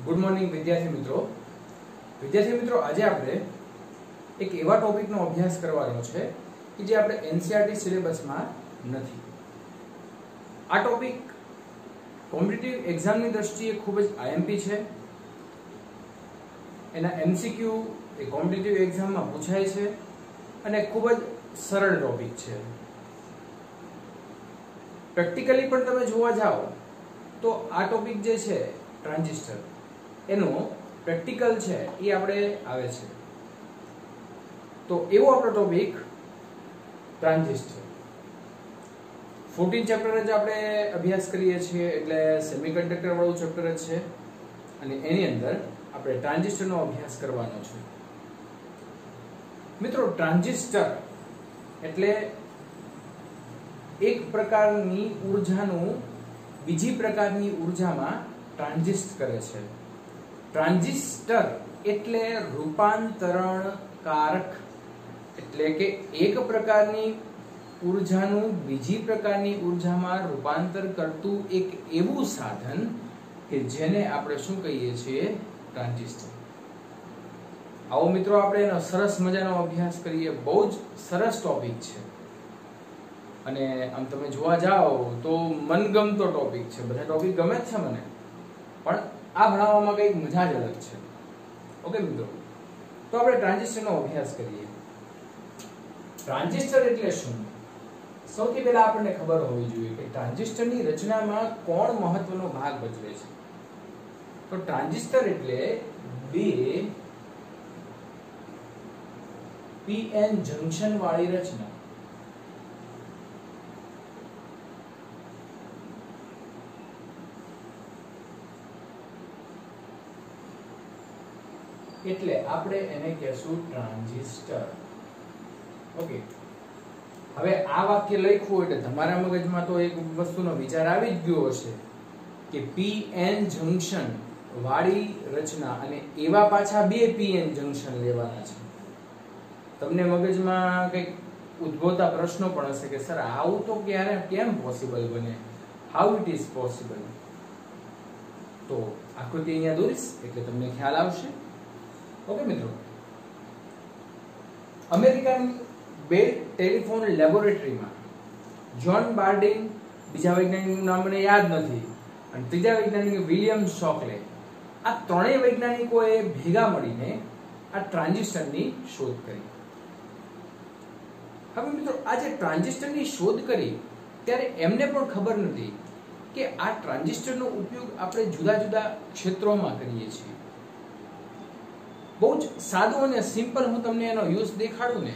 Good morning વિદ્યાર્થી મિત્રો આજે આપણે એક એવા ટોપિકનો અભ્યાસ કરવાનો છે કે જે આપણે એનસીઈઆરટી સિલેબસમાં નથી. આ ટોપિક કોમ્પિટિટિવ એક્ઝામની દ્રષ્ટિએ ખૂબ જ આઈએમપી છે. એના એમસીક્યુ એ કોમ્પિટિટિવ એક્ઝામમાં પૂછાય છે અને ખૂબ જ સરળ ટોપિક છે. પ્રેક્ટિકલી પણ તમે જોવા જાઓ તો આ ટોપિક જે છે ટ્રાન્ઝિસ્ટર એનો પ્રેક્ટિકલ છે એ આપણે આવે છે. તો એવો આપણો ટોપિક ટ્રાન્ઝિસ્ટર 14 ચેપ્ટર જ આપણે અભ્યાસ કરીએ છીએ એટલે સેમિકન્ડક્ટર વાળું ચેપ્ટર જ છે અને એની અંદર આપણે ટ્રાન્ઝિસ્ટરનો અભ્યાસ કરવાનો છે. મિત્રો ટ્રાન્ઝિસ્ટર એટલે એક પ્રકારની ઉર્જાનું બીજી પ્રકારની ઉર્જામાં ટ્રાન્ઝિસ્ટ કરે છે. ટ્રાન્ઝિસ્ટર એટલે રૂપાંતરણકારક એટલે કે એક પ્રકારની ઉર્જાનું બીજી પ્રકારની ઉર્જામાં રૂપાંતર કરતું એક એવું સાધન કે જેને આપણે શું કહીએ છીએ ટ્રાન્ઝિસ્ટર. આવો મિત્રો આપણે એનો સરસ મજાનો અભ્યાસ કરીએ. બહુ જ સરસ ટોપિક છે અને આમ તમે જોવા જાઓ તો મનગમતો ટોપિક છે. બધા ટોપિક ગમે જ છે મને, પણ આ ભણાવવામાં કંઈક મજા જ અલગ છે. ઓકે મિત્રો, તો આપણે ટ્રાન્ઝિસ્ટરનો અભ્યાસ કરીએ. ટ્રાન્ઝિસ્ટર એટલે શું? સૌથી પહેલા આપણને ખબર હોવી જોઈએ કે ટ્રાન્ઝિસ્ટરની રચનામાં કોણ મહત્વનો ભાગ ભજવે છે. તો ટ્રાન્ઝિસ્ટર એટલે બે પીએન જંક્શન વાળી રચના. એટલે આપણે એને કહેશું ટ્રાન્ઝિસ્ટર. ઓકે, હવે આ વાક્ય લખ્યું એટલે તમારા મગજમાં તો એક વસ્તુનો વિચાર આવી જ ગયો હશે કે પીએન જંક્શન વાળી રચના અને એવા પાછા બે પીએન જંક્શન લેવાના છે. તમને મગજમાં કંઈક ઉદ્ભવતા પ્રશ્નો પણ હશે કે સર આવું તો કેમ પોસિબલ બને, હાઉ ઇટ ઇઝ પોસિબલ. તો આકૃતિ અહીંયા દોરીશ એટલે તમને ખ્યાલ આવશે. ઓકે મિત્રો, અમેરિકાની બેલ ટેલિફોન લેબોરેટરીમાં જ્હોન બાર્ડિન, બીજા વૈજ્ઞાનિકનું નામ મને યાદ નથી, અને ત્રીજા વૈજ્ઞાનિક વિલિયમ શોકલે, આ ત્રણેય વૈજ્ઞાનિકોએ ભેગા મળીને આ ટ્રાન્ઝિસ્ટરની શોધ કરી. હવે મિત્રો, આ જે ટ્રાન્ઝિસ્ટરની શોધ કરી ત્યારે એમને પણ ખબર નથી કે આ ટ્રાન્ઝિસ્ટરનો ઉપયોગ આપણે જુદા જુદા ક્ષેત્રોમાં કરીએ છીએ. બહુ જ સાદો અને સિમ્પલ હું તમને એનો યુઝ દેખાડું ને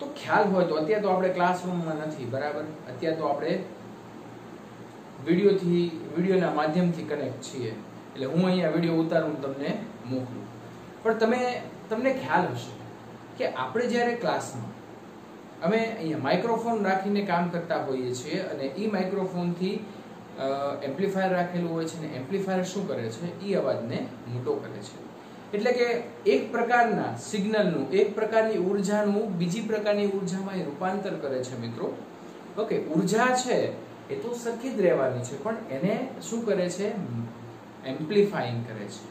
તો ખ્યાલ હોય તો. અત્યારે તો આપણે ક્લાસરૂમમાં નથી, બરાબર, અત્યારે તો આપણે વિડીયોના માધ્યમથી કનેક્ટ છીએ એટલે હું અહીંયા વિડીયો ઉતારું તમને મોકલું. પણ તમને ખ્યાલ હશે કે આપણે જ્યારે ક્લાસમાં અમે અહીંયા માઇક્રોફોન રાખીને કામ કરતા હોઈએ છીએ અને એ માઇક્રોફોનથી એમ્પ્લીફાયર રાખેલું હોય છે અને એમ્પ્લીફાયર શું કરે છે, એ અવાજને મોટો કરે છે. એટલે કે એક પ્રકારના સિગ્નલનું, એક પ્રકારની ઉર્જાનું બીજી પ્રકારની ઉર્જામાં રૂપાંતર કરે છે મિત્રો. ઓકે, ઉર્જા છે એ તો સરખી જ રહેવાની છે પણ એને શું કરે છે, એમ્પ્લીફાઈંગ કરે છે,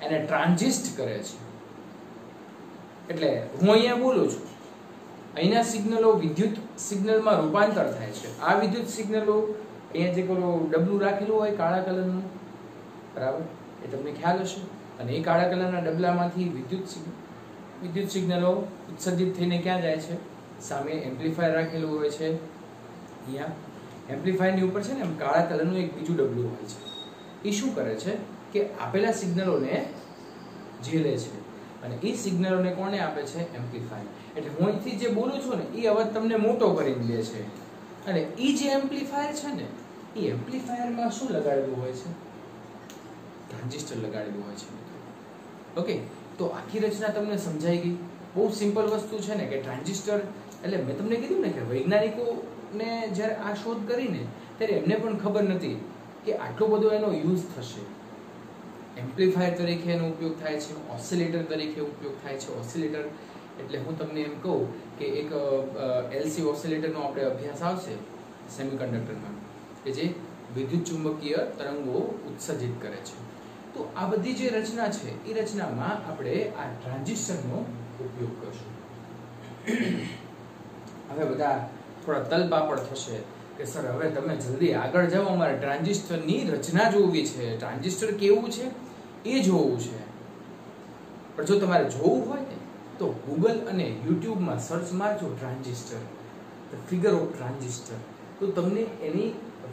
એને ટ્રાન્ઝિસ્ટ કરે છે. એટલે હું અહીંયા બોલું છું, અહીંના સિગ્નલો વિદ્યુત સિગ્નલમાં રૂપાંતર થાય છે. આ વિદ્યુત સિગ્નલો અહીંયા જે ડબલું રાખેલું હોય કાળા કલરનું, બરાબર, એ તમને ખ્યાલ હશે. અને એ કાળા કલરના ડબલામાંથી વિદ્યુત સિગ્નલો ઉત્સર્જિત થઈને ક્યાં જાય છે, સામે એમ્પ્લીફાયર રાખેલું હોય છે. અહીંયા એમ્પ્લીફાયરની ઉપર છે ને એમ કાળા કલરનું એક બીજું ડબલું હોય છે. એ શું કરે છે કે આપેલા સિગ્નલોને ઝેલે છે અને એ સિગ્નલોને કોને આપે છે, એમ્પ્લીફાયર. એટલે હું અહીંથી જે બોલું છું ને એ અવાજ તમને મોટો કરીને દે છે અને એ જે એમ્પ્લીફાયર છે ને એ એમ્પ્લીફાયરમાં શું લગાડેલું હોય છે, ટ્રાન્ઝિસ્ટર લગાડેલું હોય છે. ઓકે, તો આખી રચના તમને સમજાઈ ગઈ. બહુ સિમ્પલ વસ્તુ છે ને કે ટ્રાન્ઝિસ્ટર એટલે મેં તમને કીધું ને કે વૈજ્ઞાનિકોને જ્યારે આ શોધ કરીને ત્યારે એમને પણ ખબર નથી કે આટલો બધો એનો યુઝ થશે. એમ્પ્લીફાયર તરીકે એનો ઉપયોગ થાય છે, ઓસિલેટર તરીકે ઉપયોગ થાય છે. ઓસિલેટર એટલે હું તમને એમ કહું કે એક એલસી ઓસિલેટરનો આપણે અભ્યાસ આવશે સેમિકન્ડક્ટરમાં કે જે વિદ્યુત ચુંબકીય તરંગો ઉત્સર્જિત કરે છે. તો આ બધી જે રચના છે એ રચનામાં આપણે આ ટ્રાન્ઝિસ્ટરનો ઉપયોગ કરશું. હવે બધા થોડા તલપાપડ થશે કે સર હવે તમે જલ્દી આગળ જાઓ, અમારે ટ્રાન્ઝિસ્ટરની રચના જોવી છે, ટ્રાન્ઝિસ્ટર કેવું છે એ જોવું છે. પણ જો તમારે જોવું હોય ને તો ગૂગલ અને યુટ્યુબમાં સર્ચ મારજો transistor, the figure of transistor, તો તમને એની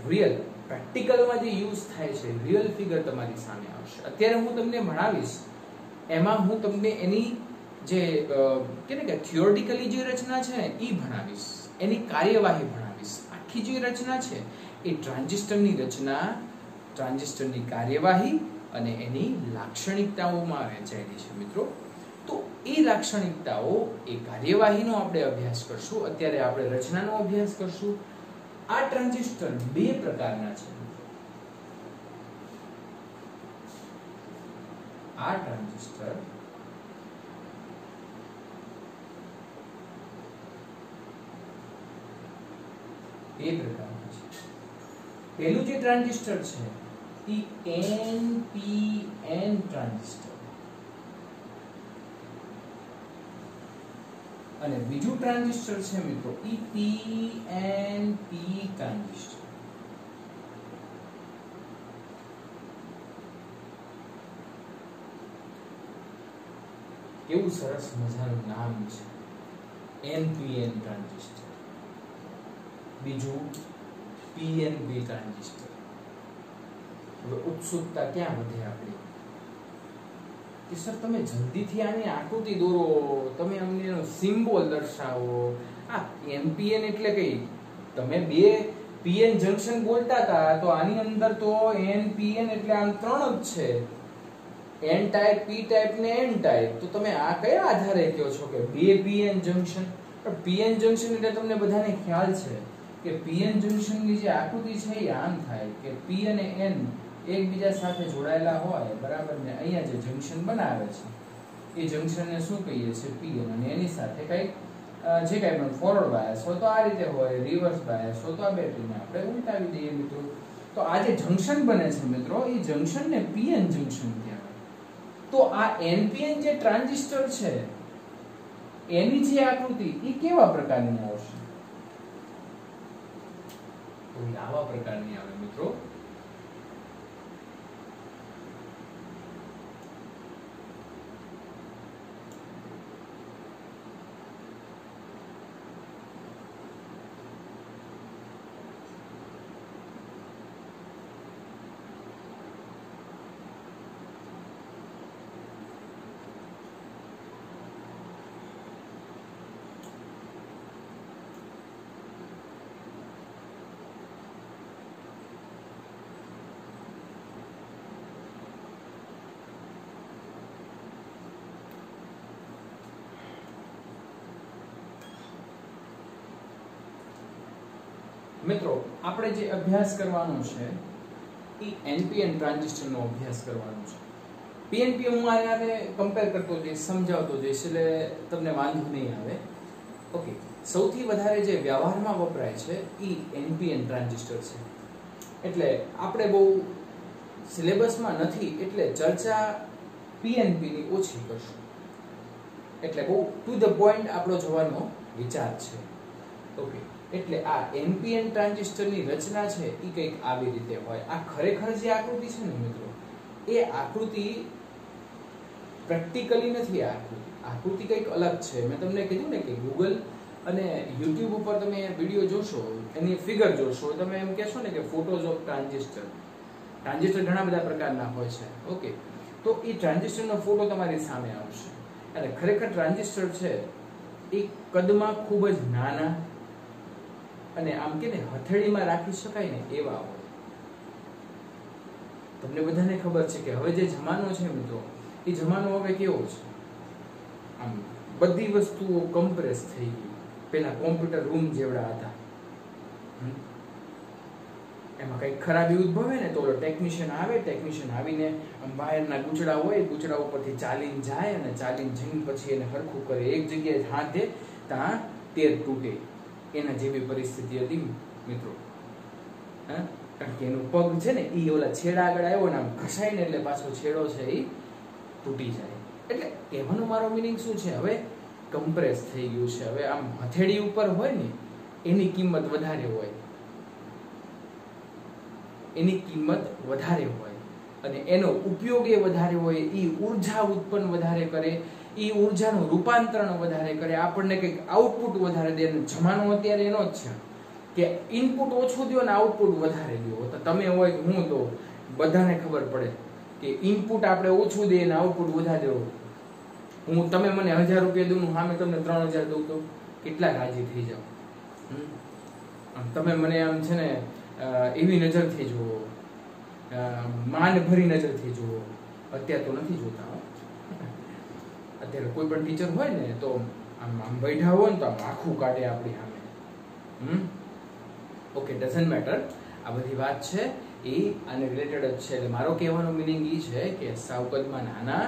રિયલ પ્રેક્ટિકલમાં જે યુઝ થાય છે રિયલ ફિગર તમારી સામે આવશે. અત્યારે હું તમને ભણાવીશ એમાં હું તમને એની જે કે થિયોરિટિકલી જે રચના છે ને એ ભણાવીશ, એની કાર્યવાહી ભણાવીશ. આખી જે રચના છે એ ટ્રાન્ઝિસ્ટરની રચના, ટ્રાન્ઝિસ્ટરની કાર્યવાહી અને એની લાક્ષણિકતાઓમાં વહેંચાયેલી છે મિત્રો. તો એ લાક્ષણિકતાઓ, એ કાર્યવાહીનો આપણે અભ્યાસ કરશું. અત્યારે આપણે રચનાનો અભ્યાસ કરશું. આ ટ્રાન્ઝિસ્ટર બે પ્રકારના છે. આ ટ્રાન્ઝિસ્ટર બે પ્રકારના છે. પહેલું જે ટ્રાન્ઝિસ્ટર છે એ NPN ટ્રાન્ઝિસ્ટર, અને બીજું ટ્રાન્ઝિસ્ટર છે મિત્રો એ PNP ટ્રાન્ઝિસ્ટર. કેવું સરસ મજાનું નામ છે, NPN ટ્રાન્ઝિસ્ટર. બીજું PNP ટ્રાન્ઝિસ્ટર. હવે ઉત્સુકતા ક્યાં વધે આપણી કે સર તમે જલ્દીથી આની આકૃતિ દોરો, તમે અમને એનો સિમ્બોલ દર્શાવો. આ NPN એટલે કઈ? તમે બે PN જંક્શન બોલતા હતા તો આની અંદર તો NPN એટલે આમ ત્રણ જ છે, N ટાઈપ, P ટાઈપ ને N ટાઈપ. તો તમે આ કયા આધારે કહો છો કે બે PN જંક્શન? પણ PN જંક્શન એટલે તમને બધાને ખ્યાલ છે કે PN જંક્શનની જે આકૃતિ છે એ આમ થાય કે P અને N એકબીજા સાથે જોડાયેલા હોય, બરાબર ને? અહીંયા જે જંક્શન બનાવે છે એ જંક્શનને શું કહીએ છીએ? PN. અને એની સાથે કઈ જે કઈ પણ ફોરવર્ડ બાયસ હોય તો આ રીતે હોય, રિવર્સ બાયસ હોય તો આ બેટરીને આપણે ઉલટાવી દઈએ મિત્રો. તો આ જે જંક્શન બને છે મિત્રો એ જંક્શનને PN જંક્શન કહેવાય. તો આ NPN જે ટ્રાન્ઝિસ્ટર છે એની જે આકૃતિ એ કેવા પ્રકારની આવશે? તો આવા પ્રકારની આવે મિત્રો. મિત્રો આપણે જે અભ્યાસ કરવાનો છે એ NPN ટ્રાન્ઝિસ્ટરનો અભ્યાસ કરવાનો છે. PNP હું આને કમ્પેર કરતો જઈશ, સમજાવતો જઈશ એટલે તમને વાંધો નહીં આવે. ઓકે, સૌથી વધારે જે વ્યવહારમાં વપરાય છે એ NPN ટ્રાન્ઝિસ્ટર છે. એટલે આપણે બહુ સિલેબસમાં નથી એટલે ચર્ચા PNP ની ઓછી કરશું. એટલે બહુ ટુ ધ પોઈન્ટ આપણો જવાનો વિચાર છે. ઓકે, એટલે આ NPN ટ્રાન્ઝિસ્ટરની રચના છે એ કંઈક આવી રીતે હોય. આ ખરેખર જે આકૃતિ છે ને મિત્રો એ આકૃતિ પ્રેક્ટિકલી નથી. આકૃતિ કંઈક અલગ છે. મેં તમને કીધું ને કે ગૂગલ અને યુટ્યુબ ઉપર તમે વિડીયો જોશો, એની ફિગર જોશો, તમે એમ કહેશો ને કે ફોટોઝ ઓફ ટ્રાન્ઝિસ્ટર. ટ્રાન્ઝિસ્ટર ઘણા બધા પ્રકારના હોય છે. ઓકે, તો એ ટ્રાન્ઝિસ્ટરનો ફોટો તમારી સામે આવશે. અને ખરેખર ટ્રાન્ઝિસ્ટર છે એ કદમાં ખૂબ જ નાના અને આમ કે ને હથેળીમાં રાખી શકાય ને એવા હોય. તમને બધાને ખબર છે કે હવે જે જમાનો છે મિત્રો એ જમાનો હવે કેવો છે? આમ બધી વસ્તુઓ કમ્પ્રેસ થઈ ગઈ. પેલા કોમ્પ્યુટર રૂમ જેવડા હતા, એમાં કઈ ખરાબી ઉદ્ભવે ને તો ટેકનિશિયન આવીને વાયરના ગૂંચડા હોય, ગૂંચડા ઉપરથી ચાલીને જાય અને ચાલીને જઈને પછી એને હરખું કરે. એક જગ્યાએ હાથ દે ત્યાં તેર તૂટે. એના જેવી પરિસ્થિતિ હતી મિત્રો. કારણ કે એનું પગ છે ને એ ઓલા છેડા આગળ આવ્યો ને આમ ઘસાય ને એટલે પાછો છેડો છે એ તૂટી જાય. એટલે કહેવાનો મારો મિનિંગ શું છે, હવે કમ્પ્રેસ થઈ ગયું છે. હવે આમ હથેળી ઉપર હોય ને એની કિંમત વધારે હોય, એની કિંમત વધારે હોય અને એનો ઉપયોગ એ વધારે હોય, એ ઉર્જા ઉત્પન્ન વધારે કરે, એ ઉર્જાનું રૂપાંતરણ વધારે કરે, આપણને કંઈક આઉટપુટ વધારે દે. જમાનો અત્યારે એનો જ છે કે ઇનપુટ ઓછું દો ને આઉટપુટ વધારે દો. તો તમે હોય હું તો બધાને ખબર પડે કે ઇનપુટ આપણે ઓછું દે ને આઉટપુટ વધારે દેવો. તમે મને 1000 રૂપિયા દઉં, સામે તમને 3000 દઉં તો કેટલા રાજી થઈ જાવ. તમે મને આમ છે ને એવી નજરથી જુઓ, માન ભરી નજરથી જુઓ. અત્યારે તો નથી જોતા. અત્યારે કોઈ પણ ટીચર હોય ને તો આમ બેઠા હોય ને તો આમ આખું કાઢે આપણી સામે. Okay, doesn't matter. આ બધી વાત છે એ આને રિલેટેડ જ છે. એટલે મારો કહેવાનો મિનિંગ એ છે કે સાવ કદમાં નાના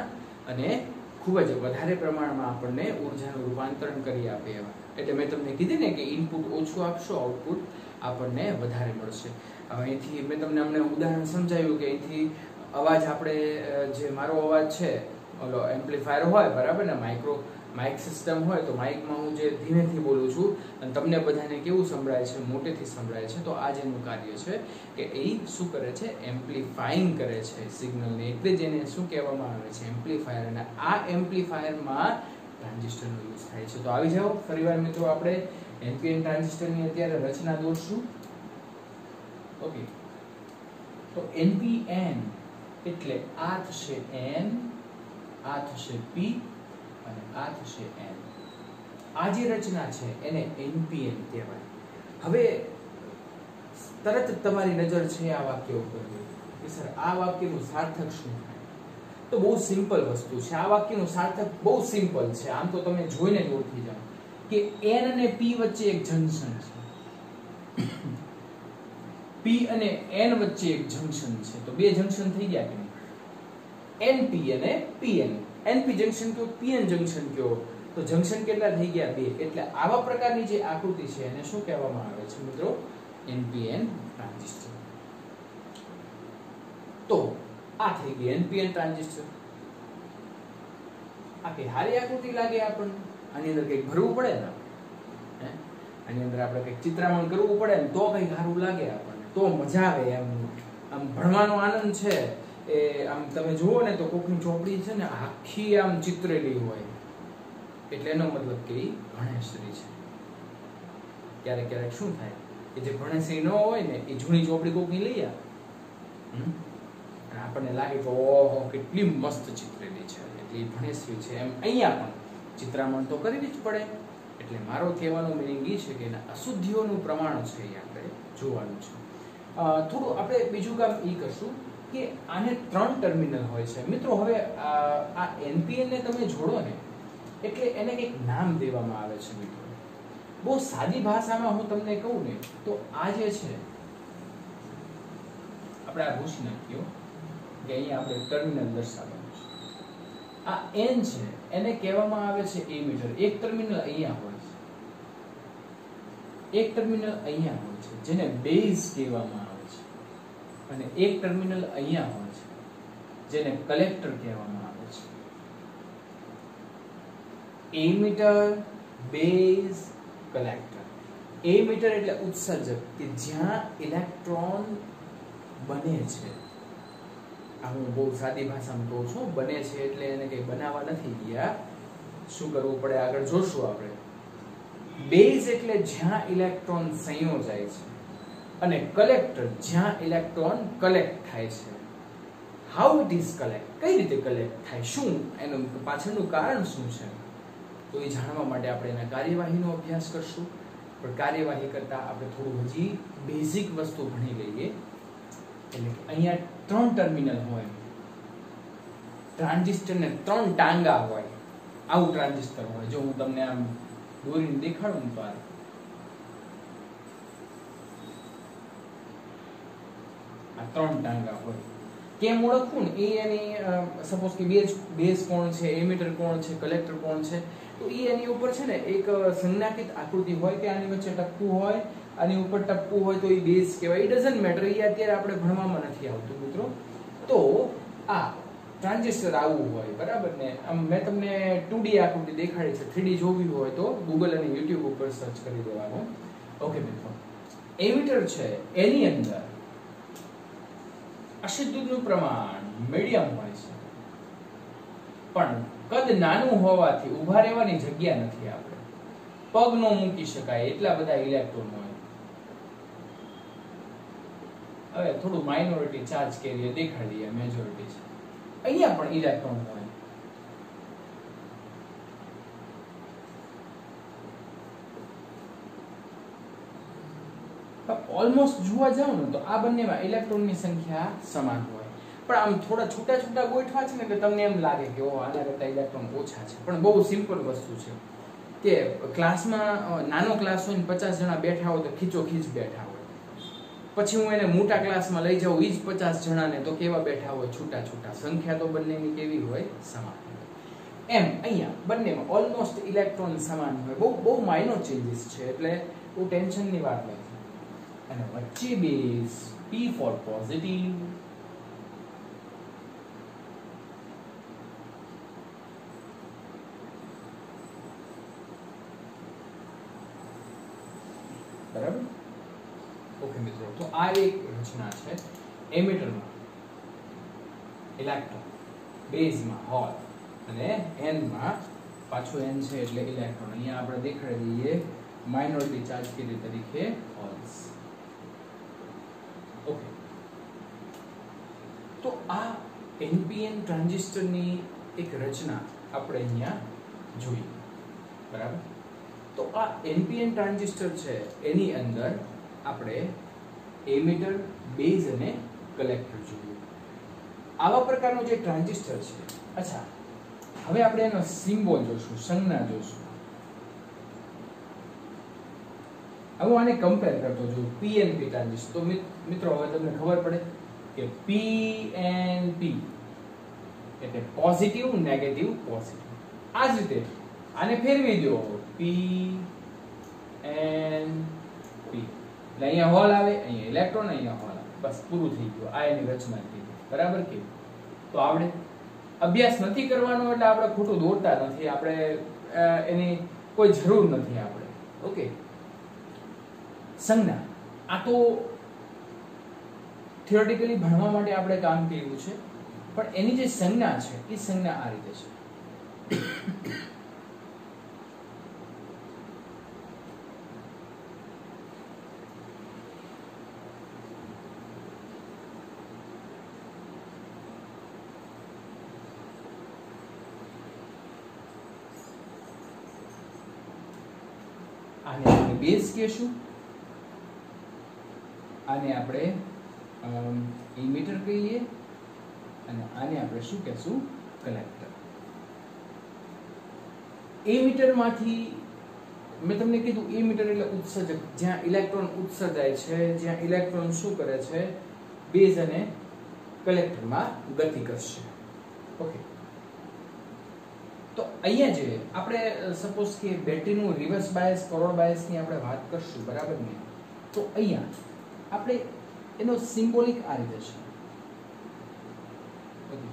અને ખૂબ જ વધારે પ્રમાણમાં આપણને ઉર્જાનું રૂપાંતરણ કરી આપે એવા. એટલે મેં તમને કીધી ને કે ઇનપુટ ઓછું આપશો, આઉટપુટ આપણને વધારે મળશે. અહીંથી મેં તમને હમણાં ઉદાહરણ સમજાવ્યું કે અહીંથી અવાજ આપણે જે મારો અવાજ છે ઓલો એમ્પ્લીફાયર હોય બરાબર ને, માઇક સિસ્ટમ હોય તો માઇકમાં હું જે ધીમેથી બોલું છું અને તમને બધાને કેવું સંભળાય છે, મોટેથી સંભળાય છે. તો આ જેનું કાર્ય છે કે એ શું કરે છે, એમ્પ્લીફાઈંગ કરે છે સિગ્નલને. એટલે જ એને શું કહેવામાં આવે છે, એમ્પ્લીફાયર. અને આ એમ્પ્લીફાયરમાં ટ્રાન્ઝિસ્ટરનો યુઝ થાય છે. તો આવી જાઓ ફરીવાર મિત્રો, આપણે એનપીએન ટ્રાન્ઝિસ્ટરની અત્યારે રચના દોરશું. ઓકે, તો એનપીએન એટલે આ થશે એન, આ થશે પી અને આ થશે એન. આ જે રચના છે એને એનપીએન કહેવાય. હવે તરત તમારી નજર છે આ વાક્ય ઉપર કે સર આ વાક્યનું સાર્થક શું થાય? તો બહુ સિમ્પલ વસ્તુ છે. આ વાક્યનું સાર્થક બહુ સિમ્પલ છે. આમ તો તમે જોઈને જ ઓળખી જાઓ કે એન અને પી વચ્ચે એક જંકશન છે. પી અને એન વચ્ચે એક જંકશન છે. તો બે જંકશન થઈ ગયા કે નહીં? એનપી અને પીએન. એનપી જંકશન કયો, પીએન જંકશન કયો, તો જંકશન કેટલા થઈ ગયા? બે. એટલે આવા પ્રકારની જે આકૃતિ છે એને શું કહેવામાં આવે છે મિત્રો? NPN transistor. તો આ થઈ ગઈ એનપીએન ટ્રાન્ઝિસ્ટર. આ કે હારી આકૃતિ લાગે આપણને. આની અંદર કંઈક ભરવું પડે ને, આની અંદર આપણે કંઈક ચિત્રામણ કરવું પડે ને તો કંઈક સારું લાગે આપણને, તો મજા આવે. આમ ભણવાનો આનંદ છે એ આમ તમે જુઓ ને તો કોકની ચોપડી છે ને આખી આમ ચિત્રેલી હોય એટલે એનો મતલબ કે ભણેશ્રી છે. ક્યારેક ક્યારેક શું થાય કે જે ભણેશ્રી ન હોય ને એ જૂની ચોપડી કોકની લઈ આવે, આપણને લાગે કે ઓહો કેટલી મસ્ત ચિત્રેલી છે, એટલી ભણેશ્રી છે. એમ અહીંયા પણ ચિત્રામણ તો કરવી જ પડે. એટલે મારો કહેવાનો મિનિંગ એ છે કે એના અશુદ્ધિઓનું પ્રમાણ છે એ આપણે જોવાનું છે. થોડું આપણે બીજું કામ એ કરશું કે આને 3 ટર્મિનલ હોય છે મિત્રો. હવે આ એનપીએન ને તમે જોડો ને એટલે એને કંઈક નામ દેવામાં આવે છે મિત્રો. બહુ સાદી ભાષામાં હું તમને કહું ને તો આ જે છે આપણે આ ભૂસી નાખ્યો કે અહીંયા આપણે ટર્મિનલ દર્શાવવાનું છે. આ એન છે એને કહેવામાં આવે છે એમીટર. એક ટર્મિનલ અહીંયા હોય છે, એક ટર્મિનલ અહીંયા હોય છે જેને બેઝ કહેવામાં આવે છે, અને એક ટર્મિનલ અહીંયા હોય છે જેને કલેક્ટર કહેવામાં આવે છે. Ammeter, base, collector. એમીટર એટલે ઉત્સર્જક કે જ્યાં ઇલેક્ટ્રોન બને છે. આ હું બહુ સાદી ભાષામાં કહું છું, બને છે એટલે એને કંઈ બનાવવા નથી ગયા. શું કરવું પડે આગળ જોશું આપણે. બેઝ એટલે જ્યાં ઇલેક્ટ્રોન સંયોજાય છે, અને કલેક્ટર જ્યાં ઇલેક્ટ્રોન કલેક્ટ થાય છે. હાઉ ઇટ ઇઝ કલેક્ટ, કઈ રીતે કલેક્ટ થાય, શું એનું પાછળનું કારણ શું છે, તો એ જાણવા માટે આપણે એના કાર્યવાહીનો અભ્યાસ કરશું. પણ કાર્યવાહી કરતા આપણે થોડું હજી બેઝિક વસ્તુ ભણી લઈએ. એટલે અહીંયા 3 ટર્મિનલ હોય, ટ્રાન્ઝિસ્ટરને 3 ટાંગા હોય. આવું ટ્રાન્ઝિસ્ટર હોય. જો હું તમને આમ દોરીને દેખાડું તો આ ત્રણ ટાંગા હોય. કેમ ઓળખવું ને એ એની સપોઝ કે બેઝ કોણ છે, એમીટર કોણ છે, કલેક્ટર કોણ છે, તો એ એની ઉપર છે ને એક સંજ્ઞાકિત આકૃતિ હોય કે આની વચ્ચે ટપકું હોય આની ઉપર ટપકું હોય તો એ બેઝ કહેવાય. ઇટ ડઝન્ટ મેટર, એ અત્યારે આપણે ભણવામાં નથી આવતું મિત્રો. તો આ ટ્રાન્ઝિસ્ટર આવું હોય બરાબર ને. આમ મેં તમને 2D આકૃતિ દેખાડી છે. 3D જોવી હોય તો Google અને YouTube ઉપર સર્ચ કરી દેવાનું. ઓકે મિત્રો, એમિટર છે એની અંદર અશુદ્ધનું પ્રમાણ મીડિયમ હોય છે, પણ કદ નાનું હોવાથી ઊભા રહેવાની જગ્યા નથી. આપણે પગ નો મૂકી શકાય એટલા બધા ઇલેક્ટ્રોન હોય. હવે થોડું માઇનોરિટી ચાર્જ કેરિયર દેખાડીએ, મેજોરિટી છે. અહીંયા પણ ઇલેક્ટ્રોન હોય. ઓલમોસ્ટ જોવા જાવ ને તો આ બંનેમાં ઇલેક્ટ્રોનની સંખ્યા સમાન હોય, પણ આમ થોડા છૂટા છૂટા ગોઠવા છે ને એટલે તમને એમ લાગે કે ઓ આના કરતા ઇલેક્ટ્રોન ઓછા છે. પણ બહુ સિમ્પલ વસ્તુ છે કે ક્લાસમાં નાનો ક્લાસ હોય ને 50 જણા બેઠા હોય તો ખીચોખીચ બેઠા હોય. પછી હું એને મોટા ક્લાસમાં લઈ જાઉં, ઈ જ 50 જણાને તો કેવા બેઠા હોય, છૂટા છૂટા. સંખ્યા તો બંનેની કેવી હોય, સમાન હોય. એમ અહીંયા બંનેમાં ઓલમોસ્ટ ઇલેક્ટ્રોન સમાન હોય. બહુ માઇનોર ચેન્જીસ છે, એટલે બહુ ટેન્શનની વાત નથી. અને વચ્ચે બેઝ P ફોર પોઝિટિવ, બરાબર. ઓકે મિત્રો, તો આ એક રચના છે. એમિટરમાં ઇલેક્ટ્રોન, બેઝમાં હોલ અને એનમાં પાછું એન છે એટલે ઇલેક્ટ્રોન. અહીંયા આપણે દેખાડી દઈએ માઇનોરિટી ચાર્જ કેરિયર તરીકે હોલ્સ. ઓકે, તો આ NPN ટ્રાન્ઝિસ્ટરની એક રચના આપણે અહીંયા જોઈ, બરાબર. તો આ NPN ટ્રાન્ઝિસ્ટર છે એની અંદર આપણે એમિટર, બેઝ અને કલેક્ટર જોયું. આવા પ્રકારનું જે ટ્રાન્ઝિસ્ટર છે. અચ્છા, હવે આપણે એનો સિમ્બોલ જોશું, સંજ્ઞા જોશું. હવે આને કમ્પેર કરતો જો PNP ટ્રાન્ઝિસ્ટર. તો મિત્રો હવે તમને ખબર પડે કે PNP એટલે પોઝિટિવ, નેગેટિવ, પોઝિટિવ. આ જ રીતે આને ફેરવી દો, PNP એટલે અહીંયા હોલ આવે, અહીંયા ઇલેક્ટ્રોન, અહીંયા હોલ આવે. બસ પૂરું થઈ ગયું. આ એની રચના થઈ ગઈ, બરાબર. કે તો આપણે અભ્યાસ નથી કરવાનો એટલે આપણે ખોટું દોરતા નથી. આપણે એની કોઈ જરૂર નથી આપણે. ઓકે, સંજ્ઞા આ તો થિયોરેટિકલી ભણવા માટે આપણે કામ કર્યું છે, પણ એની જે સંજ્ઞા છે એ સંજ્ઞા આ રીતે છે. આને આપણે બેઝ કહેશું, આને આપણે ઇમિટર કહીએ, અને આને આપણે શું કહેશું, કલેક્ટર. એમિટર માંથી મેં તમને કીધું એમિટર એટલે ઉત્સર્જક, જ્યાં ઇલેક્ટ્રોન ઉત્સર્જાય છે, જ્યાં ઇલેક્ટ્રોન શું કરે છે, બેઝ અને કલેક્ટરમાં ગતિ કરશે. ઓકે, તો અહીંયા જે આપણે સપોઝ કે બેટરીનું રિવર્સ બાયસ, ફોરવર્ડ બાયસની આપણે વાત કરશું, બરાબર ને. તો અહીંયા આપણે એનો સિમ્બોલિક આ રીતે છે. ઓકે,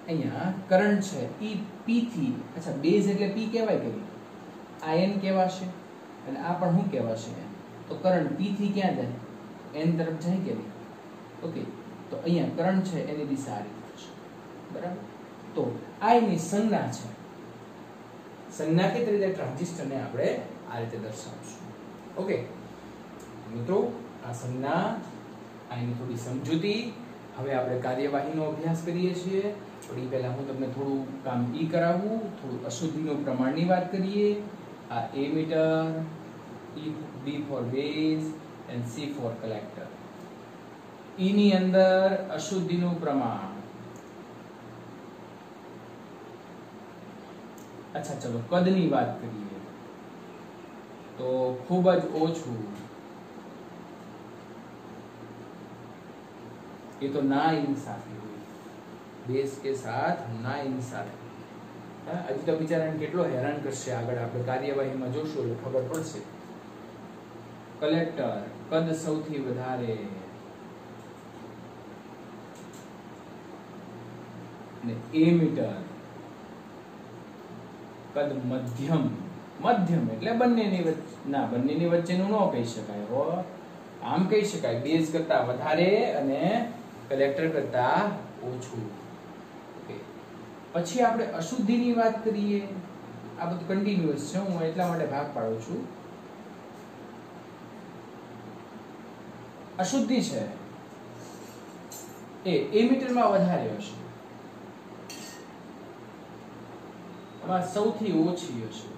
અહીંયા કરંટ છે ઈ P થી, અચ્છા બેઝ એટલે P કહેવાય કે આયન કહેવાશે, અને આ પણ શું કહેવાશે, તો કરંટ P થી ક્યાં જાય, N તરફ જાય કે નહીં. ઓકે, તો અહીંયા કરંટ છે એની દિશા આ રીતે છે, બરાબર. તો આ એની સંજ્ઞા છે. સંજ્ઞાકીય રીતે ટ્રાન્ઝિસ્ટરને આપણે આ રીતે દર્શાવીશું. ઓકે મિત્રો, આ સંજ્ઞા, આની થોડી સમજૂતી. હવે આપણે કાર્યવાહીનો અભ્યાસ કરીએ છીએ. થોડી પહેલા હું તમને થોડું કામ ઈ કરાવું, થોડું અશુદ્ધિનું પ્રમાણની વાત કરીએ. આ emitter, B for base and C for collector. E ની અંદર અશુદ્ધિનું પ્રમાણ. અચ્છા, ચલો કદની વાત કરીએ તો ખૂબ જ ઓછું. ये तो ना इंसाफी हुई, बेस के साथ ना इंसाफी. હજી તો બિચારાને કેટલો હેરાન કરશે, આગળ આપણે કાર્યવાહીમાં જોશું એટલે ખબર પડશે. કલેક્ટર કદ સૌથી વધારે અને એમીટર કદ મધ્યમ. મધ્યમ એટલે બંનેની વચ્ચે, ના બંનેની વચ્ચેનું ન કહી શકાય હો, આમ કહી શકાય બેઝ કરતા વધારે અને કલેક્ટર કરતા ઓછું. ઓકે, પછી આપણે અશુદ્ધિની વાત કરીએ. આ બધું કન્ટિન્યુઅસ છે, હું એટલા માટે ભાગ પાડું છું. અશુદ્ધિ છે એ એમીટરમાં વધારે હશે, આમાં સૌથી ઓછી હશે,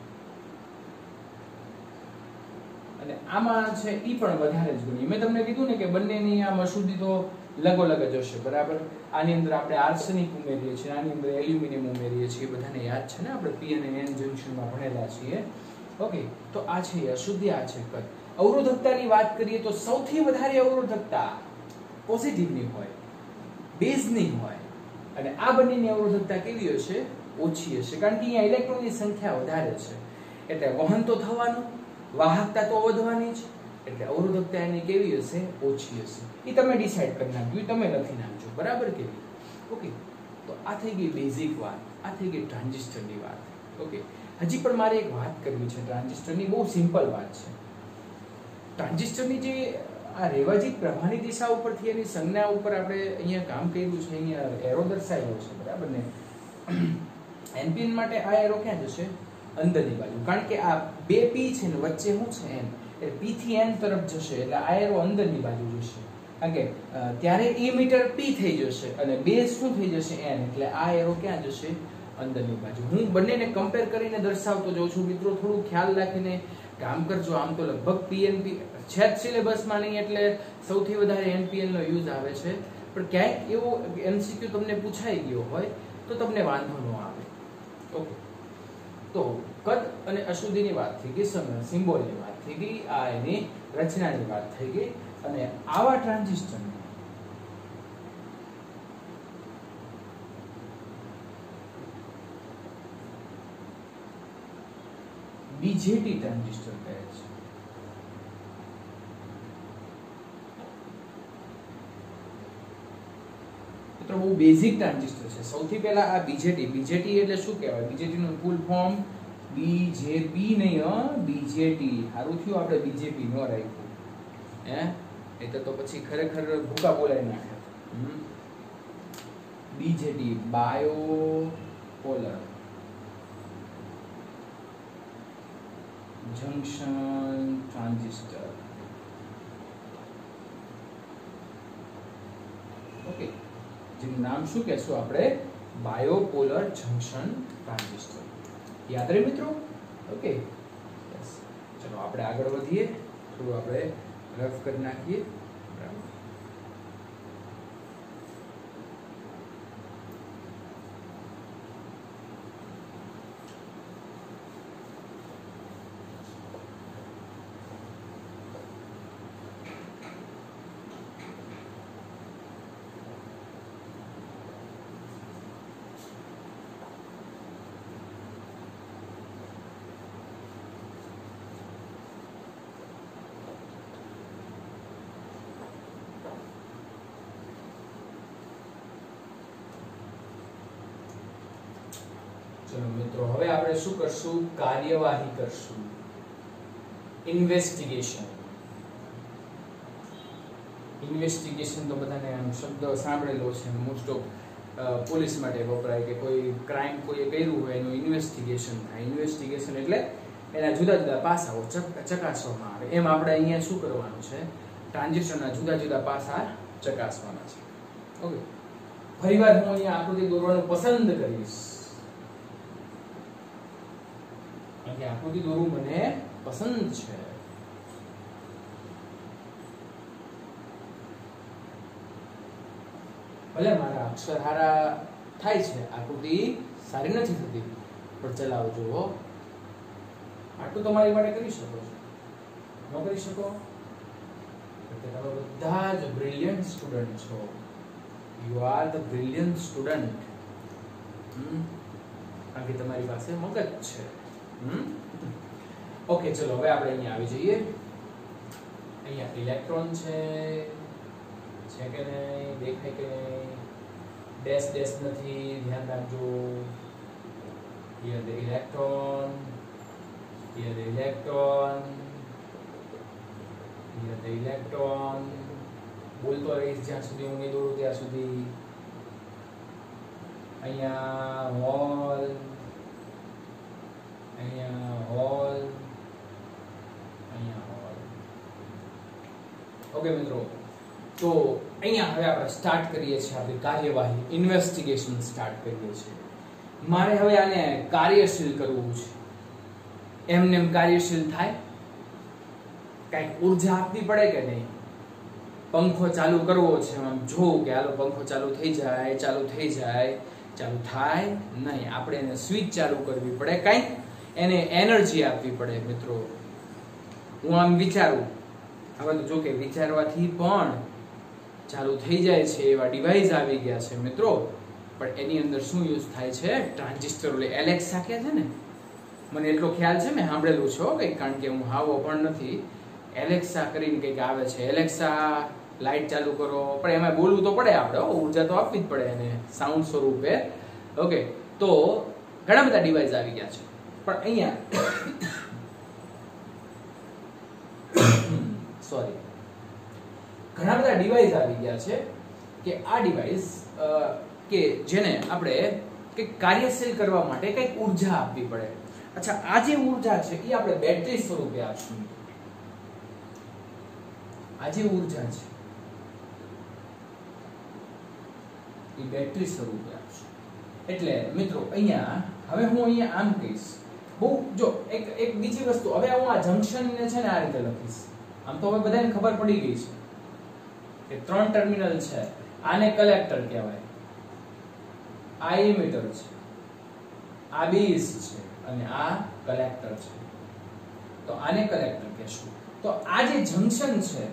અને આમાં છે ઈ પણ વધારે જ ગણી. મેં તમને કીધું ને કે બંનેની આમ અશુદ્ધિ તો લગોલગ જ હશે, બરાબર. આની અંદર આપણે આર્સેનિક ઉમેરીએ છીએ, આની અંદર એલ્યુમિનિયમ ઉમેરીએ છીએ, બધાને યાદ છે ને, આપણે પી અને એન જંક્શનમાં ભણેલા છીએ. ઓકે, તો આ છે અશુદ્ધિ, આ છે કદ. અવરોધકતાની વાત કરીએ તો સૌથી વધારે અવરોધકતા પોઝિટિવની હોય, બેઝની હોય, અને આ બંનેની અવરોધકતા કેવી હશે? ઓછી હશે, કારણ કે અહીંયા ઇલેક્ટ્રોનની સંખ્યા વધારે છે, એટલે વહન તો થવાનું, વાહકતા તો વધવાની જ, એટલે અવરોધકતા એની કેવી હશે? ઓછી હશે. એ તમે ડિસાઈડ કરી નાખજો, તમે લખી નાખજો, બરાબર કે? ઓકે, તો આ થઈ ગઈ બેઝિક વાત, આ થઈ ગઈ ટ્રાન્ઝિસ્ટરની વાત. ઓકે, હજી પણ મારે એક વાત કરવી છે ટ્રાન્ઝિસ્ટરની, બહુ સિમ્પલ વાત છે. ટ્રાન્ઝિસ્ટરની જે આ રેવાજીત પ્રવાહની દિશા ઉપરથી એની સંજ્ઞા ઉપર આપણે અહીંયા કામ કર્યું છે, અહીંયા એરો દર્શાવ્યો છે, બરાબર ને? એનપીએન માટે આ એરો ક્યાં જશે? અંદરની બાજુ, કારણ કે આ બે પી છે ને વચ્ચે શું છે? એન, એટલે પી થી એન તરફ જશે, એટલે આ એરો અંદરની બાજુ જશે, કારણ કે ત્યારે એમીટર પી થઈ જશે અને બેઝ શું થઈ જશે? એન, એટલે આ એરો ક્યાં જશે? અંદરની બાજુ. હું બંનેને કમ્પેર કરીને દર્શાવતો જાઉં છું મિત્રો, થોડું ખ્યાલ રાખીને કામ કરજો. આમ તો લગભગ પીએનપી છે જ સિલેબસમાં નહીં, એટલે સૌથી વધારે એનપીએન નો યુઝ આવે છે, પણ ક્યાંક એવો એમસીક્યુ તમને પૂછાઈ ગયો હોય તો તમને વાંધો ન આવે. ઓકે, તો કદ અને અશુદ્ધિની વાત થઈ ગઈ, સિમ્બોલની વાત થઈ ગઈ, આ એની રચનાની વાત થઈ ગઈ, અને આવા ટ્રાન્ઝિસ્ટર બીજેટી ટ્રાન્ઝિસ્ટર કહે છે. મિત્રો બહુ બેઝિક ટ્રાન્ઝિસ્ટર છે. સૌથી પહેલા આ બીજેટી, બીજેટી એટલે શું કહેવાય? બીજેટી નું ફૂલ ફોર્મ બીજેપી નહીં, બીજેટી. સારું થયું આપણે બીજેપી ન રાખ્યું, હે? એટલે તો પછી ખરેખર ભૂકા બોલાવી નાખે. BJT bipolar junction transistor. Okay, જેનું નામ શું કહેશું આપણે? Bipolar junction transistor. યાદ રહે મિત્રો? ઓકે, ચલો આપણે આગળ વધીએ, થોડું આપણે રફ કરી નાખીએ. ચલો મિત્રો, હવે આપણે શું કરશું? કાર્યવાહી કરશું, ઇન્વેસ્ટિગેશન. ઇન્વેસ્ટિગેશન તો બધાને આમ શબ્દ સાંભળેલો છે, મોસ્ટ ઓફ પોલીસ માટે વપરાય, કે કોઈ ક્રાઇમ કોઈએ કર્યું હોય એનું ઇન્વેસ્ટિગેશન થાય. ઇન્વેસ્ટિગેશન એટલે એના જુદા જુદા પાસાઓ ચકાસવામાં આવે. એમ આપણે અહીંયા શું કરવાનું છે? ટ્રાન્ઝિસ્ટરના જુદા જુદા પાસા ચકાસવાના છે. ઓકે, ફરીવાર હું અહીંયા આકૃતિ દોરવાનું પસંદ કરીશ, કે આકૃતિ દોરવું મને પસંદ છે. ભલે મારા અક્ષર સારા થાય છે, આકૃતિ સારી નથી થતી, પણ ચલાવજો. આટલું તો મારી માટે કરી શકો છો, ન કરી શકો? તમે બધા જ બ્રિલિયન્ટ સ્ટુડન્ટ છો. You are the brilliant student. કારણ કે તમારી પાસે મગજ છે. ઓકે, ચલો હવે આપણે અહીંયા આવી જઈએ. અહીંયા ઇલેક્ટ્રોન છે કે નહીં, દેખાય કે નહીં, ડેશ ડેશ નથી, ધ્યાન રાખજો. here the electron, here the electron, here the electron. બોલતો રહીશ જ્યાં સુધી હું નહીં દોરું ત્યાં સુધી. અહીંયા હોલ, અહીંયા હોલ, અહીંયા હોલ. ઓકે મિત્રો, તો અહીંયા હવે આપણે સ્ટાર્ટ કરીએ છીએ આપણી કાર્યવાહી, ઇન્વેસ્ટિગેશન સ્ટાર્ટ કરીએ છીએ. મારે હવે આને કાર્યશીલ કરવું છે. એમને એમ કાર્યશીલ થાય? કઈક ઉર્જા આપવી પડે કે નહીં? પંખો ચાલુ કરવો છે, આમ જોઉં કે હાલો પંખો ચાલુ થઈ જાય, ચાલુ થઈ જાય, ચાલુ થાય નહીં. આપણે એને સ્વિચ ચાલુ કરવી પડે, કઈક એને એનર્જી આપવી પડે. મિત્રો હું આમ વિચારું, હવે તો જો કે વિચારવાથી પણ ચાલુ થઈ જાય છે એવા ડિવાઇસ આવી ગયા છે મિત્રો. પણ એની અંદર શું યુઝ થાય છે? ટ્રાન્ઝિસ્ટર. એટલે એલેક્સા કે છે ને, મને એટલો ખ્યાલ છે, મેં સાંભળેલું છે કંઈક, કારણ કે હું હાવો પણ નથી. એલેક્સા કરીને કંઈક આવે છે, એલેક્સા લાઇટ ચાલુ કરો. પણ એમાં બોલવું તો પડે આપણે, ઉર્જા તો આપવી જ પડે એને સાઉન્ડ સ્વરૂપે. ઓકે, તો ઘણા બધા ડિવાઇસ આવી ગયા છે. પણ અહીંયા સોરી, ઘણા બધા ડિવાઇસ આવી ગયા છે કે આ ડિવાઇસ કે જેને આપણે કંઈક કાર્યશીલ કરવા માટે કંઈક ઉર્જા આપવી પડે. અચ્છા, આ જે ઉર્જા છે એ આપણે બેટરી સ્વરૂપે આપશું. આ જે ઉર્જા છે એ બેટરી સ્વરૂપે આપશું. એટલે મિત્રો અહીંયા હવે હું અહીંયા આમ કહીશ, બહુ જો એક બીજી વસ્તુ, હવે હું આ જંક્શન ને છે ને આ રીતે લખીશ. આમ તો હવે બધાને ખબર પડી ગઈ છે કે 3 ટર્મિનલ છે. આને કલેક્ટર કહેવાય, આ એમિટર છે, આ બેઝ છે અને આ કલેક્ટર છે. તો આને કલેક્ટર કહેશું. તો આ જે જંક્શન છે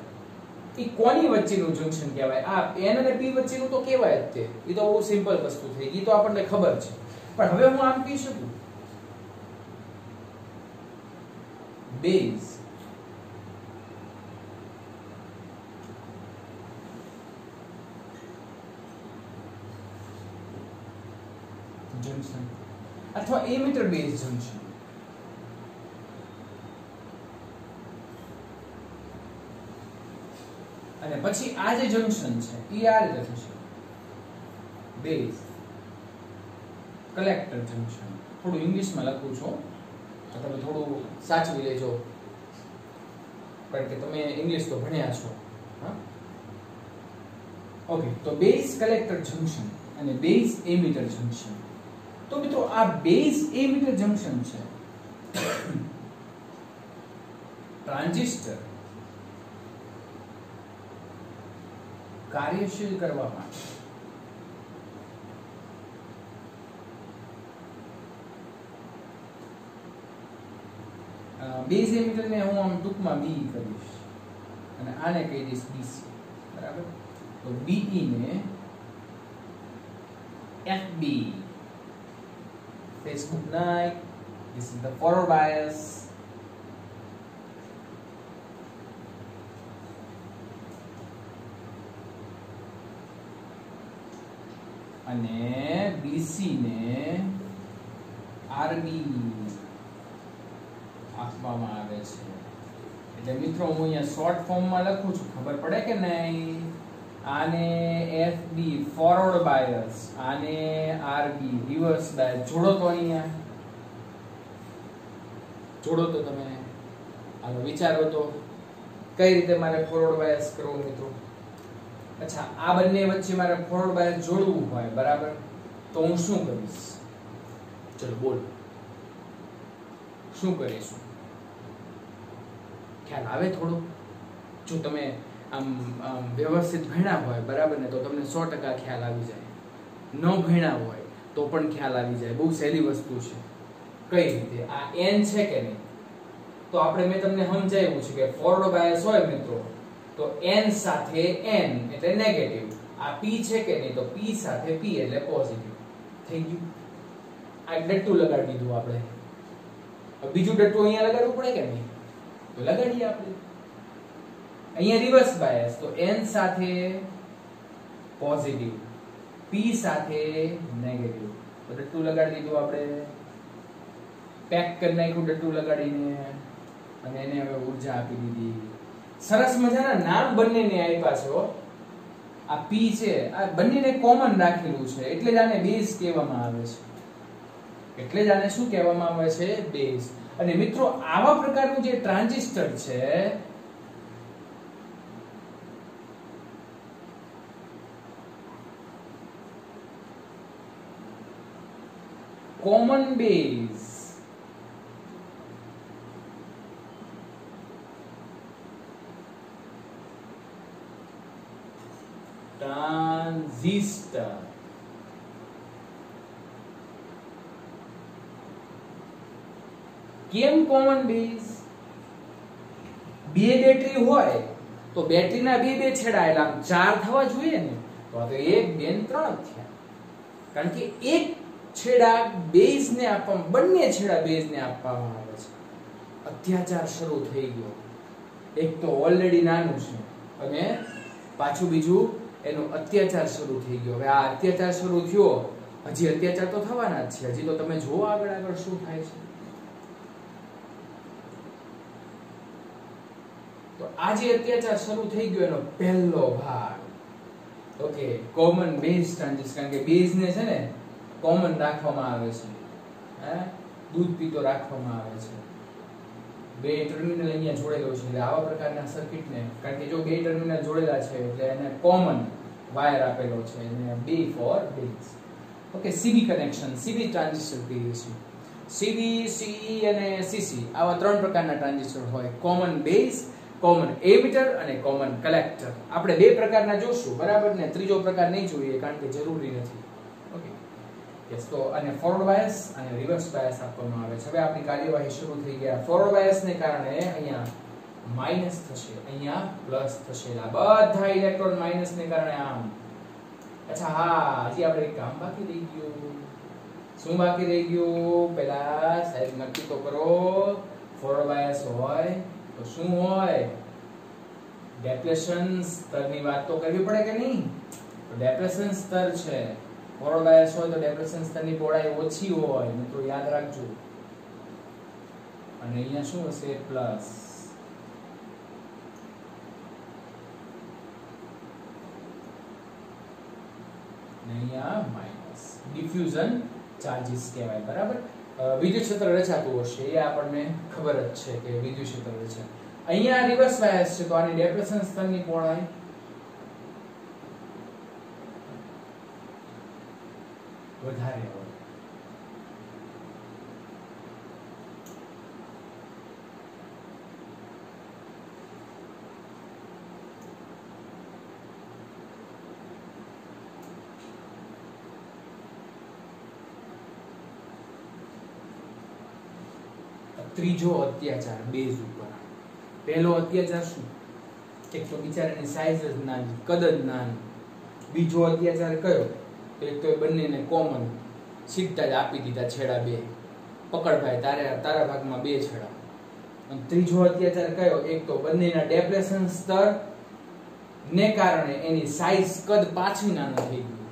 એ કોની વચ્ચેનું જંક્શન કહેવાય? આ N અને P વચ્ચેનું તો કહેવાય જ તે. એ તો બહુ સિમ્પલ વસ્તુ થઈ ગઈ, તો આપણને ખબર છે. પણ હવે હું આમ કહી શકું બેઝ જંક્શન અથવા એમિટર બેઝ જંક્શન. અને પછી આ જે જંક્શન છે એ આ રીતે થશે, બેઝ કલેક્ટર જંક્શન. થોડું ઇંગ્લિશમાં લખું છું તો તમે થોડું સાચવી લેજો, કારણ કે તમે ઇંગ્લિશ તો ભણ્યા છો. હા, ઓકે. તો બેઝ કલેક્ટર જંક્શન અને બેઝ એમિટર જંક્શન. તો મિત્રો આ બેઝ એમિટર જંક્શન છે ટ્રાન્ઝિસ્ટર કાર્યશીલ કરવા માટે બેઝ એમિટર ને હું આમ ટૂંકમાં બી કરીશ અને આને કહી દઈશ બીસી. બરાબર? તો BE ને FB, Facebook night. This is the forward bias. અને BC ને RB આપવામાં આવે છે. એટલે મિત્રો હું અહીંયા શોર્ટ ફોર્મમાં લખું છું, ખબર પડે કે નહીં? આને FB ફોરવર્ડ બાયસ, આને RB રિવર્સ બાયસ. જોડો તો અહીંયા, જોડો તો તમે. આનો વિચારો તો કઈ રીતે મારે ફોરવર્ડ બાયસ કરવું મિત્રો. અચ્છા, આ બંને વચ્ચે મારે ફોરવર્ડ બાયસ જોડવું હોય, બરાબર? તો હું શું કરીશ? ચલો બોલ, શું કરીશું? ખ્યાલ આવે થોડો? જો તમે આમ વ્યવસ્થિત ભણ્યા હોય, બરાબર ને, તો તમને 100% ખ્યાલ આવી જાય. ન ભણ્યા હોય તો પણ ખ્યાલ આવી જાય. બહુ સહેલી વસ્તુ છે. કઈ રીતે? આ n છે કે નહીં? તો આપણે મેં તમને સમજાવ્યું છે કે ફોરવર્ડ બાયસ હોય મિત્રો તો n સાથે n એટલે નેગેટિવ. આ p છે કે નહીં? તો p સાથે p એટલે પોઝિટિવ. થઈ ગયું? આ ડટ્ટું લગાડી દીધું આપણે. બીજું ડટ્ટું અહીંયા લગાડવું પડે કે નહીં? તો લગાડીએ આપણે. અહીંયા રિવર્સ બાયસ, તો n સાથે પોઝિટિવ, p સાથે નેગેટિવ. તો ડટ્ટુ લગાડી દીધું આપણે, પેક કરી નાખ્યું ડટ્ટુ લગાડીને, અને એને હવે ઊર્જા આપી દીધી. સરસ મજાના નામ બંનેને આપ્યા છે. આ p છે, આ બંનેને કોમન રાખેલું છે, એટલે જ આને બેઝ કહેવામાં આવે છે. એટલે જ આને શું કહેવામાં આવે છે? બેઝ. અને મિત્રો આવા પ્રકારનું જે ટ્રાન્ઝિસ્ટર છે કોમન બેઝ, ટ્રાન્ઝિસ્ટર, કેમ કોમન બેઝ? બે બેટરી હોય તો બેટરીના બે બે છેડા એટલે આમ ચાર થવા જોઈએ ને, તો આ તો 1 2 3 થયા. કારણ કે એક છેડા બેઝ ને આપવામાં, બંને છેડા બેઝ ને આપવામાં આવે છે. અત્યાચાર શરૂ થઈ ગયો. એક તો ઓલરેડી નાનું છે અને પાછું બીજું એનો અત્યાચાર શરૂ થઈ ગયો. હવે આ અત્યાચાર શરૂ થયો, હજી અત્યાચાર તો થવાના જ છે. હજી તો તમે જોવો આગળ આગળ શું થાય છે. તો આ જે અત્યાચાર શરૂ થઈ ગયો એનો પહેલો ભાગ, ઓકે, કોમન બેઝ ટ્રાન્ઝિસ્ટર. કારણ કે બેઝ ને છે ને કોમન રાખવામાં આવે છે, દૂધ પીતો રાખવામાં આવે છે. બે ટર્મિનલ અહીંયા જોડેલો છે, એટલે આવા પ્રકારના સર્કિટને, કારણ કે જો બે ટર્મિનલ જોડેલા છે એટલે એને કોમન વાયર આપેલો છે, એને B for base. Okay, CB connection, CB transistor કહીએ છીએ. સીબી, CE અને CC આવા ત્રણ પ્રકારના ટ્રાન્ઝિસ્ટર હોય: કોમન બેઝ, કોમન એમિટર અને કોમન કલેક્ટર. આપણે બે પ્રકારના જોશું, બરાબર ને? ત્રીજો પ્રકાર નહીં જોઈએ કારણ કે જરૂરી નથી. Okay, yes. તો અને ફોરવર્ડ બાયસ અને રિવર્સ બાયસ આપવામાં આવે છે. હવે આપણી કાર્યવાહી શરૂ થઈ ગયા. ફોરવર્ડ બાયસ ને કારણે અહીંયા માઈનસ થશે, અહીંયા પ્લસ થશે. આ બધા ઇલેક્ટ્રોન માઈનસ ને કારણે આમ. અચ્છા, હા, હજી આપણે એક કામ બાકી રહી ગયું. શું બાકી રહી ગયું? પહેલા સાહેબ નક્કી તો કરો. ફોરવર્ડ બાયસ હોય તો શું હોય? ડેપ્લેશન સ્તરની વાત તો કરવી પડે કે નહીં? તો ડેપ્લેશન સ્તર છે. ફોરવર્ડ બાયસ હોય તો ડેપ્લેશન સ્તરની પહોળાઈ ઓછી હોય, મિત્રો યાદ રાખજો. અને અહીંયા શું હશે? પ્લસ. અને અહીંયા માઈનસ. ડિફ્યુઝન ચાર્જીસ કહેવાય, બરાબર? વિદ્યુત ક્ષેત્ર રચાતું હશે, એ આપણને ખબર જ છે કે વિદ્યુત ક્ષેત્ર રચાય. અહીંયા રિવર્સ બાયસ છે તો આની ડેપ્લેશન સ્તરની પહોળાઈ વધારે હોય. ત્રીજો અત્યાચાર બેઝ ઉપર. પહેલો અત્યાચાર શું? એક તો બિચારાની સાઈઝ જ નાની, કદ જ નાનું. બીજો અત્યાચાર કયો? એક તો બંનેને કોમન સીધા જ આપી દીધા છેડા બે. પકડ ભાઈ, તારા ભાગમાં બે છેડા. અને ત્રીજો અત્યાચાર કયો? એક તો બંનેના ડેપ્લેશન સ્તર ને કારણે એની સાઈઝ, કદ પાછી નાનું થઈ ગયું.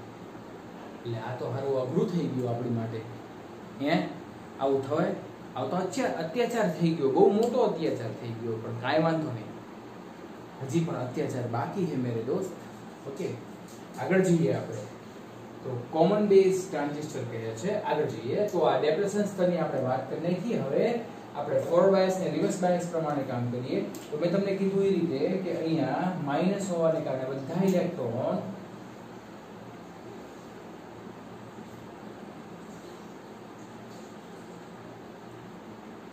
એટલે આ તો હારું અઘરું થઈ ગયું આપણી માટે. આવું થવાય? આવ તો અત્યાચાર થઈ ગયો, બહુ મોટો અત્યાચાર થઈ ગયો, પણ કાંઈ વાંધો નહીં, હજી પણ અત્યાચાર બાકી છે મેરે દોસ્ત. ઓકે, આગળ જઈએ આપણે. તો કોમન બેઝ ટ્રાન્ઝિસ્ટર કહે છે. આગળ જઈએ તો આ ડેપ્લેશન સ્તરની આપણે વાત કરી નાખી. હવે આપણે ફોરવર્ડ બાયસ ને રિવર્સ બાયસ પ્રમાણે કામ કરીએ. તો મેં તમને કીધું એ રીતે કે અહીંયા માઈનસ હોવાને કારણે બધા ઇલેક્ટ્રોન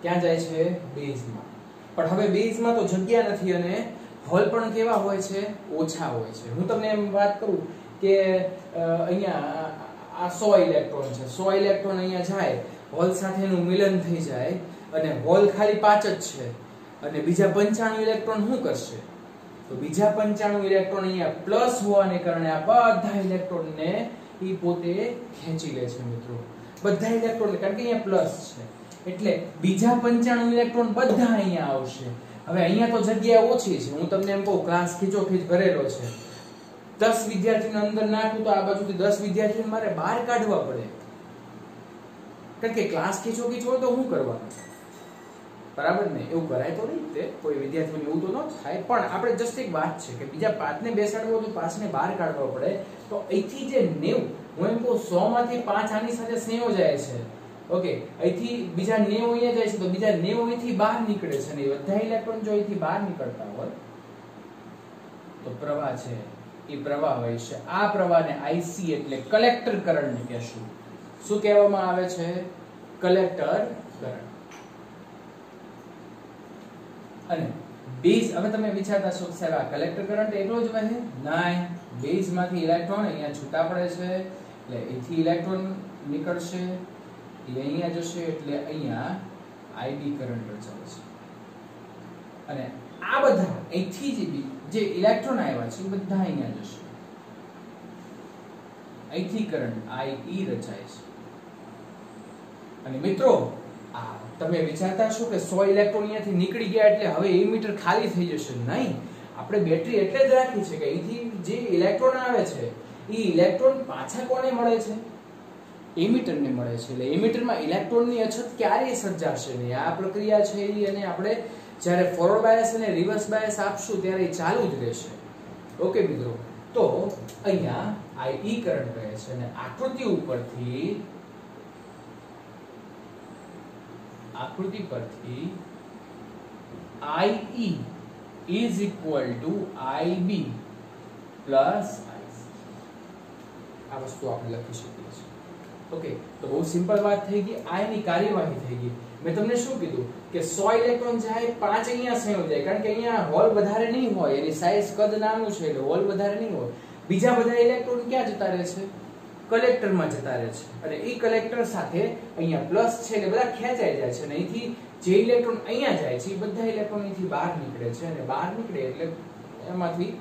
ક્યાં જાય છે? બેઝમાં. પણ હવે બેઝમાં તો જગ્યા નથી અને હોલ પણ કેવા હોય છે? ઓછા હોય છે. હું તમને એમ વાત કરું કે અહીંયા આ 100 ઇલેક્ટ્રોન છે, 100 ઇલેક્ટ્રોન અહીંયા જાય, હોલ સાથેનું મિલન થઈ જાય અને હોલ ખાલી 5 જ છે, અને બીજા 95 ઇલેક્ટ્રોન શું કરશે? તો બીજા 95 ઇલેક્ટ્રોન અહીંયા પ્લસ હોવાને કારણે આ બધા ઇલેક્ટ્રોનને ઈ પોતે ખેંચી લે છે મિત્રો. બધા ઇલેક્ટ્રોન, કારણ કે અહીંયા પ્લસ છે એટલે બીજા 95 ઇલેક્ટ્રોન બધા અહીંયા આવશે હવે અહીંયા તો જગ્યા ઓછી છે, હું તમને એમ કહું ક્લાસ ખીચોખીચ ભરેલો છે, 10 વિદ્યાર્થીને અંદર નાખું તો આ બાજુથી 10 વિદ્યાર્થીને મારે બહાર કાઢવા પડે, કારણ કે ક્લાસ ખીચોખીચ હોય તો શું કરવાનું, બરાબર ને? એવું કરાય તો નહીં, તે કોઈ વિદ્યાર્થીઓને એવું તો ન થાય, પણ આપણે જસ્ટ એક વાત છે કે બીજા 5ને બેસાડવો તો 5ને બહાર કાઢવા પડે, તો અહીંથી જે 90, હું એમ કહું 100 માંથી 5 આની સાથે સંયોજાય છે, ઓકે, અહીંથી બીજા 90 અહીંયા જાય છે, તો બીજા 90 અહીંથી બહાર નીકળે છે, ને બધા ઇલેક્ટ્રોન જો અહીંથી બહાર નીકળતા હોય તો પ્રવાહ છે એ પ્રવાહ હોય છે. આ પ્રવાહને IC એટલે કલેક્ટર કરંટ કહેશું. શું કહેવામાં આવે છે? Collector current. અને બેઝ, હવે તમે વિચારતા છો કે સાહેબ આ કલેક્ટર કરંટ એટલો જ વહે? નહીં, બેઝ માંથી ઇલેક્ટ્રોન અહીંયા છૂટા પડે છે, એટલે અહીંથી ઇલેક્ટ્રોન નીકળશે, એ અહીંયા જશે, એટલે અહીંયા IB કરંટ રચાય છે. અને આ બધા અહીંથી જે ઇલેક્ટ્રોન આવ્યા છે એ બધા અહીંયા જશે, અહીંથી કરંટ IE રચાય છે. અને મિત્રો આ તમે વિચારતા છો કે 100 ઇલેક્ટ્રોન અહીંયાથી નીકળી ગયા એટલે હવે એમીટર ખાલી થઈ જશે? નહીં, આપણે બેટરી એટલે જ રાખી છે કે અહીંથી જે ઇલેક્ટ્રોન આવે છે એ ઇલેક્ટ્રોન પાછા કોને મળે છે? એમીટરને મળે છે. એટલે એમીટરમાં ઇલેક્ટ્રોનની અછત ક્યારેય સર્જાશે નહીં. આ પ્રક્રિયા છે એ, અને આપણે જ્યારે ફોરવર્ડ બાયસ અને રિવર્સ બાયસ આપશું ત્યારે ચાલુ જ રહેશે. ઓકે મિત્રો, તો અહીંયા IE કરંટ રહે છે, અને આકૃતિ પરથી IE is equal to IB plus IC. આ વસ્તુ આપણે લખી શકીએ છીએ. ઓકે, તો બહુ સિમ્પલ વાત થઈ ગઈ. આ એની કાર્યવાહી થઈ ગઈ. મેં તમને શું કીધું કે 100 ઇલેક્ટ્રોન જાય, 5 અહીંયા સંયોજાય, કારણ કે અહીંયા હોલ વધારે નહીં હોય, એની સાઈઝ કદ નાનું છે એટલે હોલ વધારે નહીં હોય. બીજા બધા ઇલેક્ટ્રોન ક્યાં જતા રહે છે? કલેક્ટરમાં જતા રહે છે, અને એ કલેક્ટર સાથે અહીંયા પ્લસ છે એટલે બધા ખેંચાઈ જાય છે, અને અહીંથી જે ઇલેક્ટ્રોન અહીંયા જાય છે એ બધા ઇલેક્ટ્રોન અહીંથી બહાર નીકળે છે, અને બહાર નીકળે એટલે એમાંથી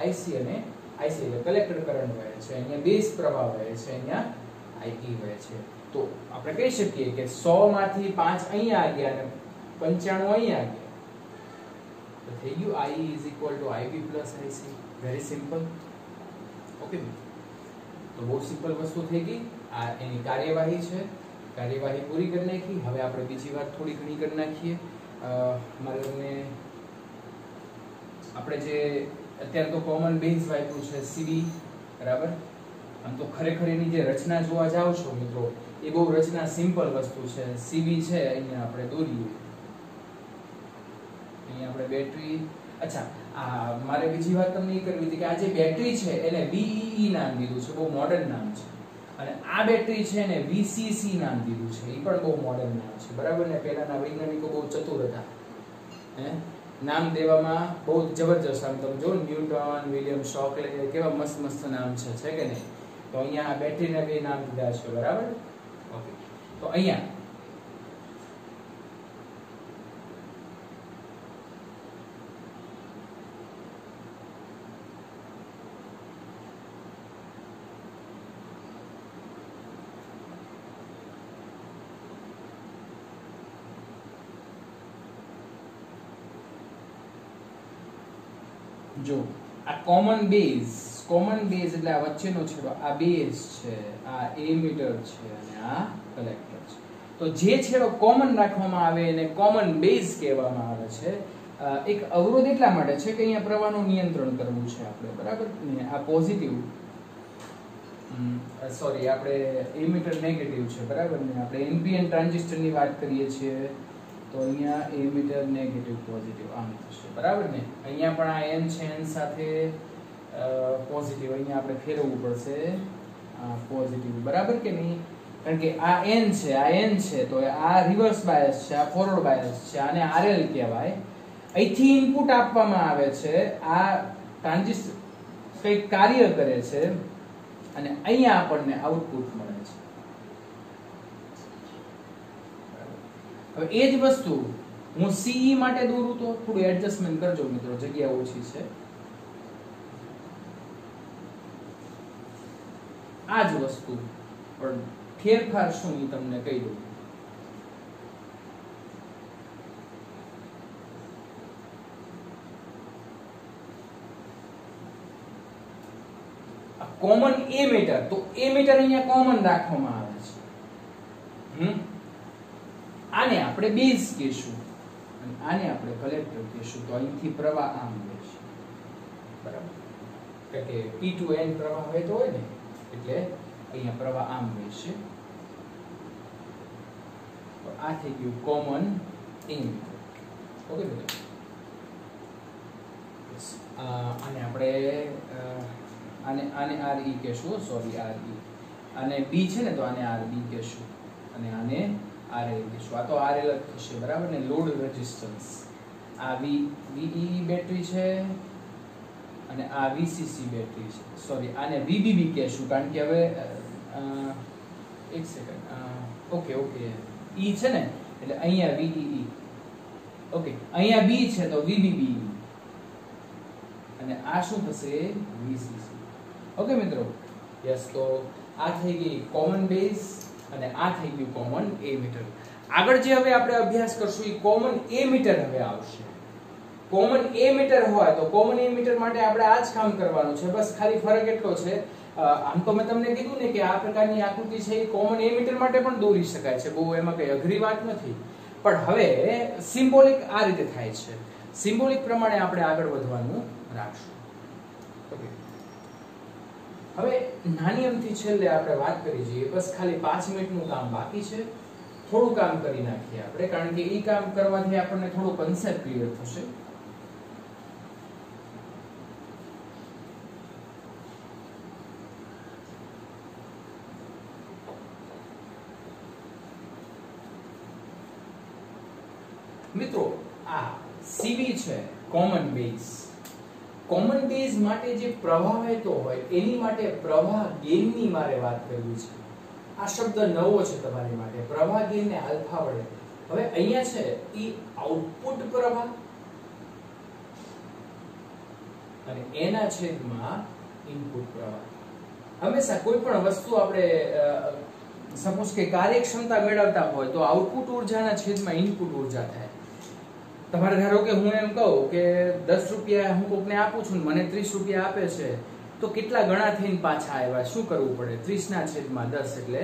IC અને IC એટલે કલેક્ટર કરંટ વહે છે, અહીંયા બેઝ પ્રવાહ વહે છે, અહીંયા IE વહે છે. તો આપણે કહી શકીએ કે 100 માંથી 5 અહીંયા ગયા અને 95 અહીંયા ગયા, તો થઈ ગયું IE is equal to IB plus IC. Very simple. Okay, તો બહુ સિમ્પલ વસ્તુ થઈ ગઈ. આ એની કાર્યવાહી છે, કાર્યવાહી પૂરી કરી નાખી. હવે આપણે બીજી વાત થોડી ઘણી કરી નાખીએ. મારે તમને આપણે જે અત્યારે તો કોમન બેઝ વાપર્યું છે CB, બરાબર. આમ તો ખરેખર એની જે રચના જોવા જાવ છો મિત્રો, એ બહુ રચના સિમ્પલ વસ્તુ છે. CB છે, અહીંયા આપણે દોરીએ, અહીંયા આપણે બેટરી. અચ્છા, આ મારે બીજી વાત તમને એ કરવી હતી કે આ જે બેટરી છે એને BEE નામ દીધું છે, બહુ મોડર્ન નામ છે. અને આ બેટરી છે એને VCC નામ દીધું છે, એ પણ બહુ મોડર્ન નામ છે, બરાબર ને? પહેલાના વૈજ્ઞાનિકો બહુ ચતુર હતા, નામ દેવામાં બહુ જબરજસ્ત. આમ તમે જો ન્યૂટન, વિલિયમ શોકલે, કેવા મસ્ત મસ્ત નામ છે કે નહીં? તો અહીંયા આ બેટરીને બે નામ દીધા છે, બરાબર. ઓકે, તો અહીંયા જો આ કોમન બેઝ એટલે આ વચ્ચેનો છેડો, આ બેઝ છે, આ એમીટર છે, અને આ કલેક્ટર છે. તો જે છેડો કોમન રાખવામાં આવે એને કોમન બેઝ કહેવામાં આવે છે. એક અવરોધ એટલા માટે છે કે અહીંયા પ્રવાહનું નિયંત્રણ કરવું છે આપણે, બરાબર ને? આ પોઝિટિવ, સોરી, આપણે એમીટર નેગેટિવ છે, બરાબર ને? આપણે NPN ટ્રાન્ઝિસ્ટરની વાત કરીએ છીએ, તો અહીંયા એમીટર નેગેટિવ પોઝિટિવ આમ થશે, બરાબર ને? અહીંયા પણ આ N છે, N સાથે પોઝિટિવ અહીંયા આપણે ફેરવવું પડશે, પોઝિટિવ, બરાબર કે નહીં? કારણ કે આ N છે, આ N છે, તો આ રિવર્સ બાયસ છે, આ ફોરવર્ડ બાયસ છે, આને RL કહેવાય. અહીંથી ઇનપુટ આપવામાં આવે છે, આ ટ્રાન્ઝિસ્ટર કંઈક કાર્ય કરે છે, અને અહીંયા આપણને આઉટપુટ મળે છે. હવે એ જ વસ્તુ હું CE માટે દોરું તો થોડું એડજસ્ટમેન્ટ કરજો મિત્રો, જગ્યા ઓછી છે. આ જ વસ્તુ પણ ફેરફાર શું એ તમને કહી દઉં. કોમન એ મીટર, તો એ મીટર અહીંયા કોમન રાખવામાં આવે છે. આને આપણે બેઝ કહીશું અને આને આપણે કલેક્ટર કહીશું. તો અહીંથી પ્રવાહ આમ વહેશે, બરાબર, કે P to N પ્રવાહ વહેતો હોય ને એટલે અહીંયા પ્રવાહ આમ વહેશે. તો આ થઈ ગયું કોમન એ મીટર. ઓકે મિત્રો, આને આપણે આને RE કહેશું, સોરી RE. આને B છે ને તો આને RB કહેશું અને આને RL કહેશું. આ તો RL જ થશે, બરાબર ને. લોડ રેઝિસ્ટન્સ આ VE બેટરી છે અને આ VCC બેટરી છે. સોરી, આને VBB કહેશું કારણ કે હવે એક સેકન્ડ, ઓકે ઓકે, E છે ને એટલે અહીંયા VEE, ઓકે, અહીંયા B છે તો VBB અને આ શું થશે VCC. ઓકે મિત્રો, યસ. તો આ થઈ ગઈ કોમન બેઝ અને આ થઈ ગયું કોમન એ મીટર. આગળ જે હવે આપણે અભ્યાસ કરશું એ કોમન એ મીટર હવે આવશે. કોમન એ મીટર હોય તો કોમન એ મીટર માટે આપણે આ જ કામ કરવાનું છે, બસ ખાલી ફરક એટલો છે. આમ તો મેં તમને કીધું ને કે આ પ્રકારની આકૃતિ છે એ કોમન એ મીટર માટે પણ દોરી શકાય છે, બહુ એમાં કઈ અઘરી વાત નથી. પણ હવે સિમ્બોલિક આ રીતે થાય છે, સિમ્બોલિક પ્રમાણે આપણે આગળ વધવાનું રાખશું. ઓકે, હવે નાની અમથી છેલ્લે આપણે વાત કરી જઈએ, બસ ખાલી 5 મિનિટનું કામ બાકી છે. થોડું કામ કરી નાખીએ આપણે, કારણ કે એ કામ કરવાથી આપણને થોડો કન્સેપ્ટ ક્લિયર થશે. મિત્રો, આ CV છે કોમન બેઝ. કોમન બેઝ માટે જે પ્રવાહ વહેતો હોય એની માટે પ્રવાહ ગેઇનની મારે વાત કરવી છે. આ શબ્દ નવો છે તમારી માટે, પ્રવાહ ગેઇન ને આલ્ફા વડે. હવે અહીંયા છે ઈ આઉટપુટ પ્રવાહ અને એના છેદમાં ઇનપુટ પ્રવાહ. હંમેશા કોઈ પણ વસ્તુ આપણે સપોઝ કે કાર્યક્ષમતા મેળવતા હોય તો આઉટપુટ ઉર્જાના છેદમાં ઇનપુટ ઉર્જા થાય. તમારે ધારો કે હું એમ કહું કે 10 રૂપિયા હું કોકને આપું છું, મને 30 રૂપિયા આપે છે, તો કેટલા ગણા થઈને પાછા આવ્યા? શું કરવું પડે? 30 ના છેદમાં 10 એટલે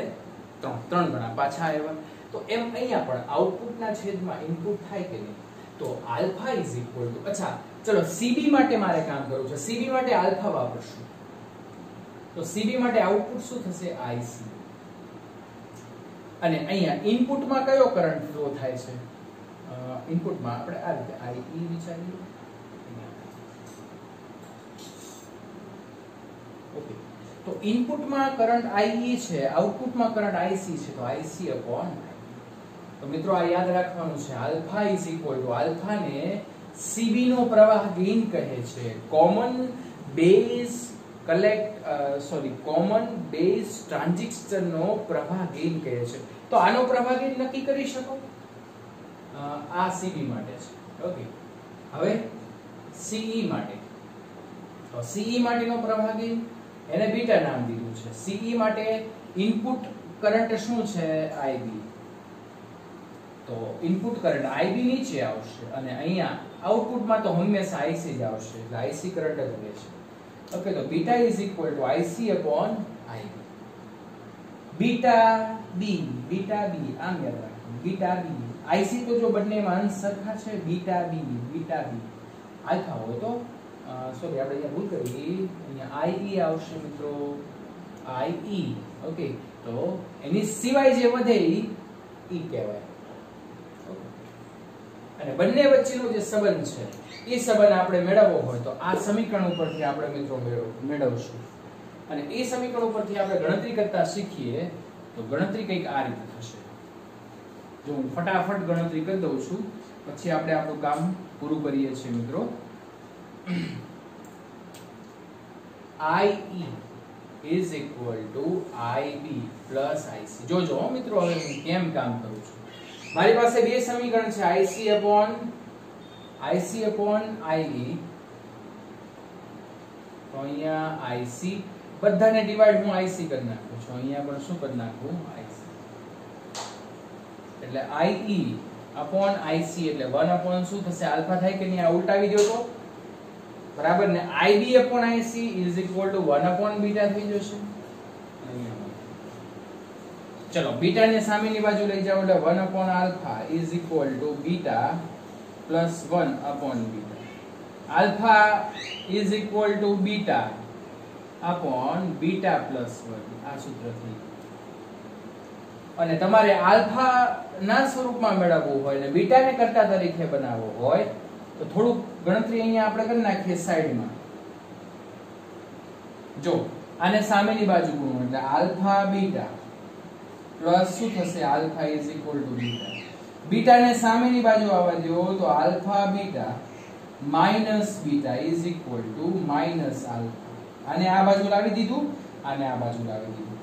3 ગણા પાછા આવ્યા. તો એમ અહીંયા પણ આઉટપુટના છેદમાં ઇનપુટ થાય કે નહીં? તો આલ્ફા ઇઝ ઇક્વલ ટુ, અચ્છા ચલો CB માટે મારે કામ કરવું છે, CB માટે આલ્ફા વાપરશું. તો CB માટે આઉટપુટ શું થશે? IC. અને અહીંયા ઇનપુટમાં કયો કરંટ ફ્લો થાય છે? ઇનપુટમાં આપણે આ રીતે IE વિચારીએ. ઓકે, તો ઇનપુટમાં કરંટ IE છે, આઉટપુટમાં કરંટ IC છે, તો IC upon I. તો મિત્રો આ યાદ રાખવાનું છે, આલ્ફા ઇઝ ઇક્વલ ટુ, આલ્ફાને CB નો પ્રવાહ ગેઇન કહે છે, common base common base transistor નો પ્રવાહ ગેઇન કહે છે. તો આનો પ્રવાહ ગેઇન નક્કી કરી શકો? આ CB માટે છે. ઓકે, હવે CE માટે, તો CE માટેનો પ્રવાહ ગેઇન એને બીટા નામ દીધું છે. CE માટે ઇનપુટ કરંટ શું છે? IB. તો ઇનપુટ કરંટ IB નીચે આવશે અને અહીંયા આઉટપુટમાં તો હંમેશા IC જ આવશે, એટલે IC કરંટ જ રહે છે. ઓકે, તો beta is equal two IC upon IB. Beta B આમ યાદ રાખો, બીટા B. IC તો જો બંનેમાં અંશ સરખા છે, બીટા B આલ્ફા હોય તો સોરી આપણે અહીંયા ભૂલ કરી, અહીંયા IE આવશે મિત્રો, IE. ઓકે, તો એની સિવાય જે વધે ઈ કહેવાય. અને બંને વચ્ચેનો જે સંબંધ છે એ સંબંધ આપણે મેળવવો હોય તો આ સમીકરણ ઉપરથી આપણે મિત્રો મેળવશું. અને એ સમીકરણ ઉપરથી આપણે ગણતરી કરતા શીખીએ તો ગણતરી કંઈક આ રીતે થશે. જો હું ફટાફટ ગણતરી કરી દઉં છું, પછી આપણે આપણું કામ પૂરું કરીએ છીએ મિત્રો. IE is equal to IB plus IC. જોજો મિત્રો હવે હું કેમ કામ કરું છું. મારી પાસે બે સમીકરણ છે, IC upon IE. તો અહીંયા IC બધાને ડિવાઈડ હું IC કરી નાખું છું, અહીંયા પણ શું કરી નાખું? IC. એટલે IE upon IC એટલે 1 upon શું થશે? આલ્ફા થાય કે નહીં? આ ઉલટાવી દો તો બરાબર ને IB upon IC is equal to 1 upon beta થઈ જશે. ચલો બીટા ને સામેની બાજુ લઈ જાઓ એટલે 1 upon alpha is equal to beta plus 1 upon beta. alpha is equal to beta upon beta plus 1 આ સૂત્ર થઈ. અને તમારે આલ્ફા ના સ્વરૂપમાં મેળવવું હોય ને બીટા ને કર્તા તરીકે બનાવવો હોય તો થોડુંક ગણતરી અહીંયા આપણે કરી નાખીએ સાઈડમાં. જો આને સામેની બાજુ ગુણો એટલે આલ્ફા બીટા પ્લસ શું થશે alpha is equal to beta. Beta ને સામેની બાજુ આવવા દો તો alpha beta minus beta is equal two minus alpha. આને આ બાજુ લાવી દીધું, આને આ બાજુ લાવી દીધું.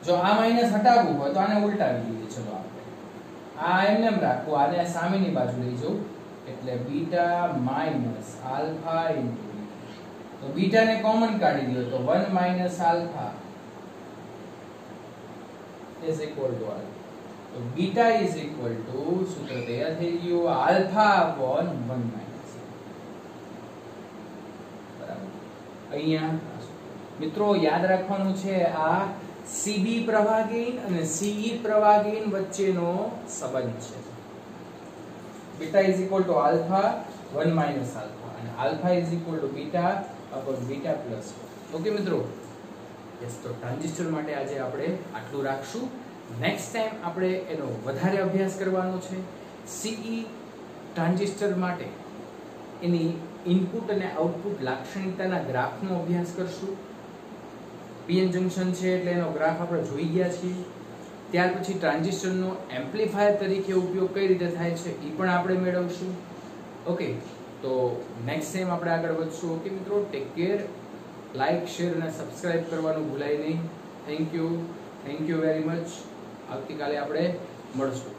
જો આ માઈનસ હટાવવું હોય તો આને ઉલટાવી દઈએ. ચલો આપણે આ એમને એમ રાખવું, આને સામેની બાજુ લઈ જવું એટલે બીટા માઈનસ આલ્ફા ઇન્ટુ તો બીટા ને કોમન કાઢી દો તો 1 minus alpha is equal to alpha. તો બીટા ઇઝ ઇક્વલ ટુ સૂત્ર તૈયાર થઈ ગયું આલ્ફા અપોન 1 માઈનસ. બરાબર. અહીંયા મિત્રો યાદ રાખવાનું છે આ CB પ્રવાહ ગેઇન અને CE પ્રવાહ ગેઇન વચ્ચેનો સંબંધ છે. Beta is equal to alpha 1 minus alpha અને alpha is equal to beta upon beta plus 1. Okay મિત્રો, યસ. તો ટ્રાન્ઝિસ્ટર માટે આજે આપણે આટલું રાખશું. નેક્સ્ટ ટાઈમ આપણે એનો વધારે અભ્યાસ કરવાનો છે. CE ટ્રાન્ઝિસ્ટર માટે એની ઇનપુટ અને આઉટપુટ લાક્ષણિકતાના ગ્રાફનો અભ્યાસ કરશું. PN જંકશન છે એટલે એનો ગ્રાફ આપણે જોઈ ગયા છીએ. ત્યાર પછી ટ્રાન્ઝિસ્ટરનો એમ્પ્લીફાયર તરીકે ઉપયોગ કઈ રીતે થાય છે એ પણ આપણે મેળવશું. ઓકે, તો નેક્સ્ટ ટાઈમ આપણે આગળ વધશું. ઓકે મિત્રો, ટેક કેર. લાઈક, શેર અને સબસ્ક્રાઇબ કરવાનું ભૂલાય નહીં. Thank you very much. આવતીકાલે આપણે મળશું.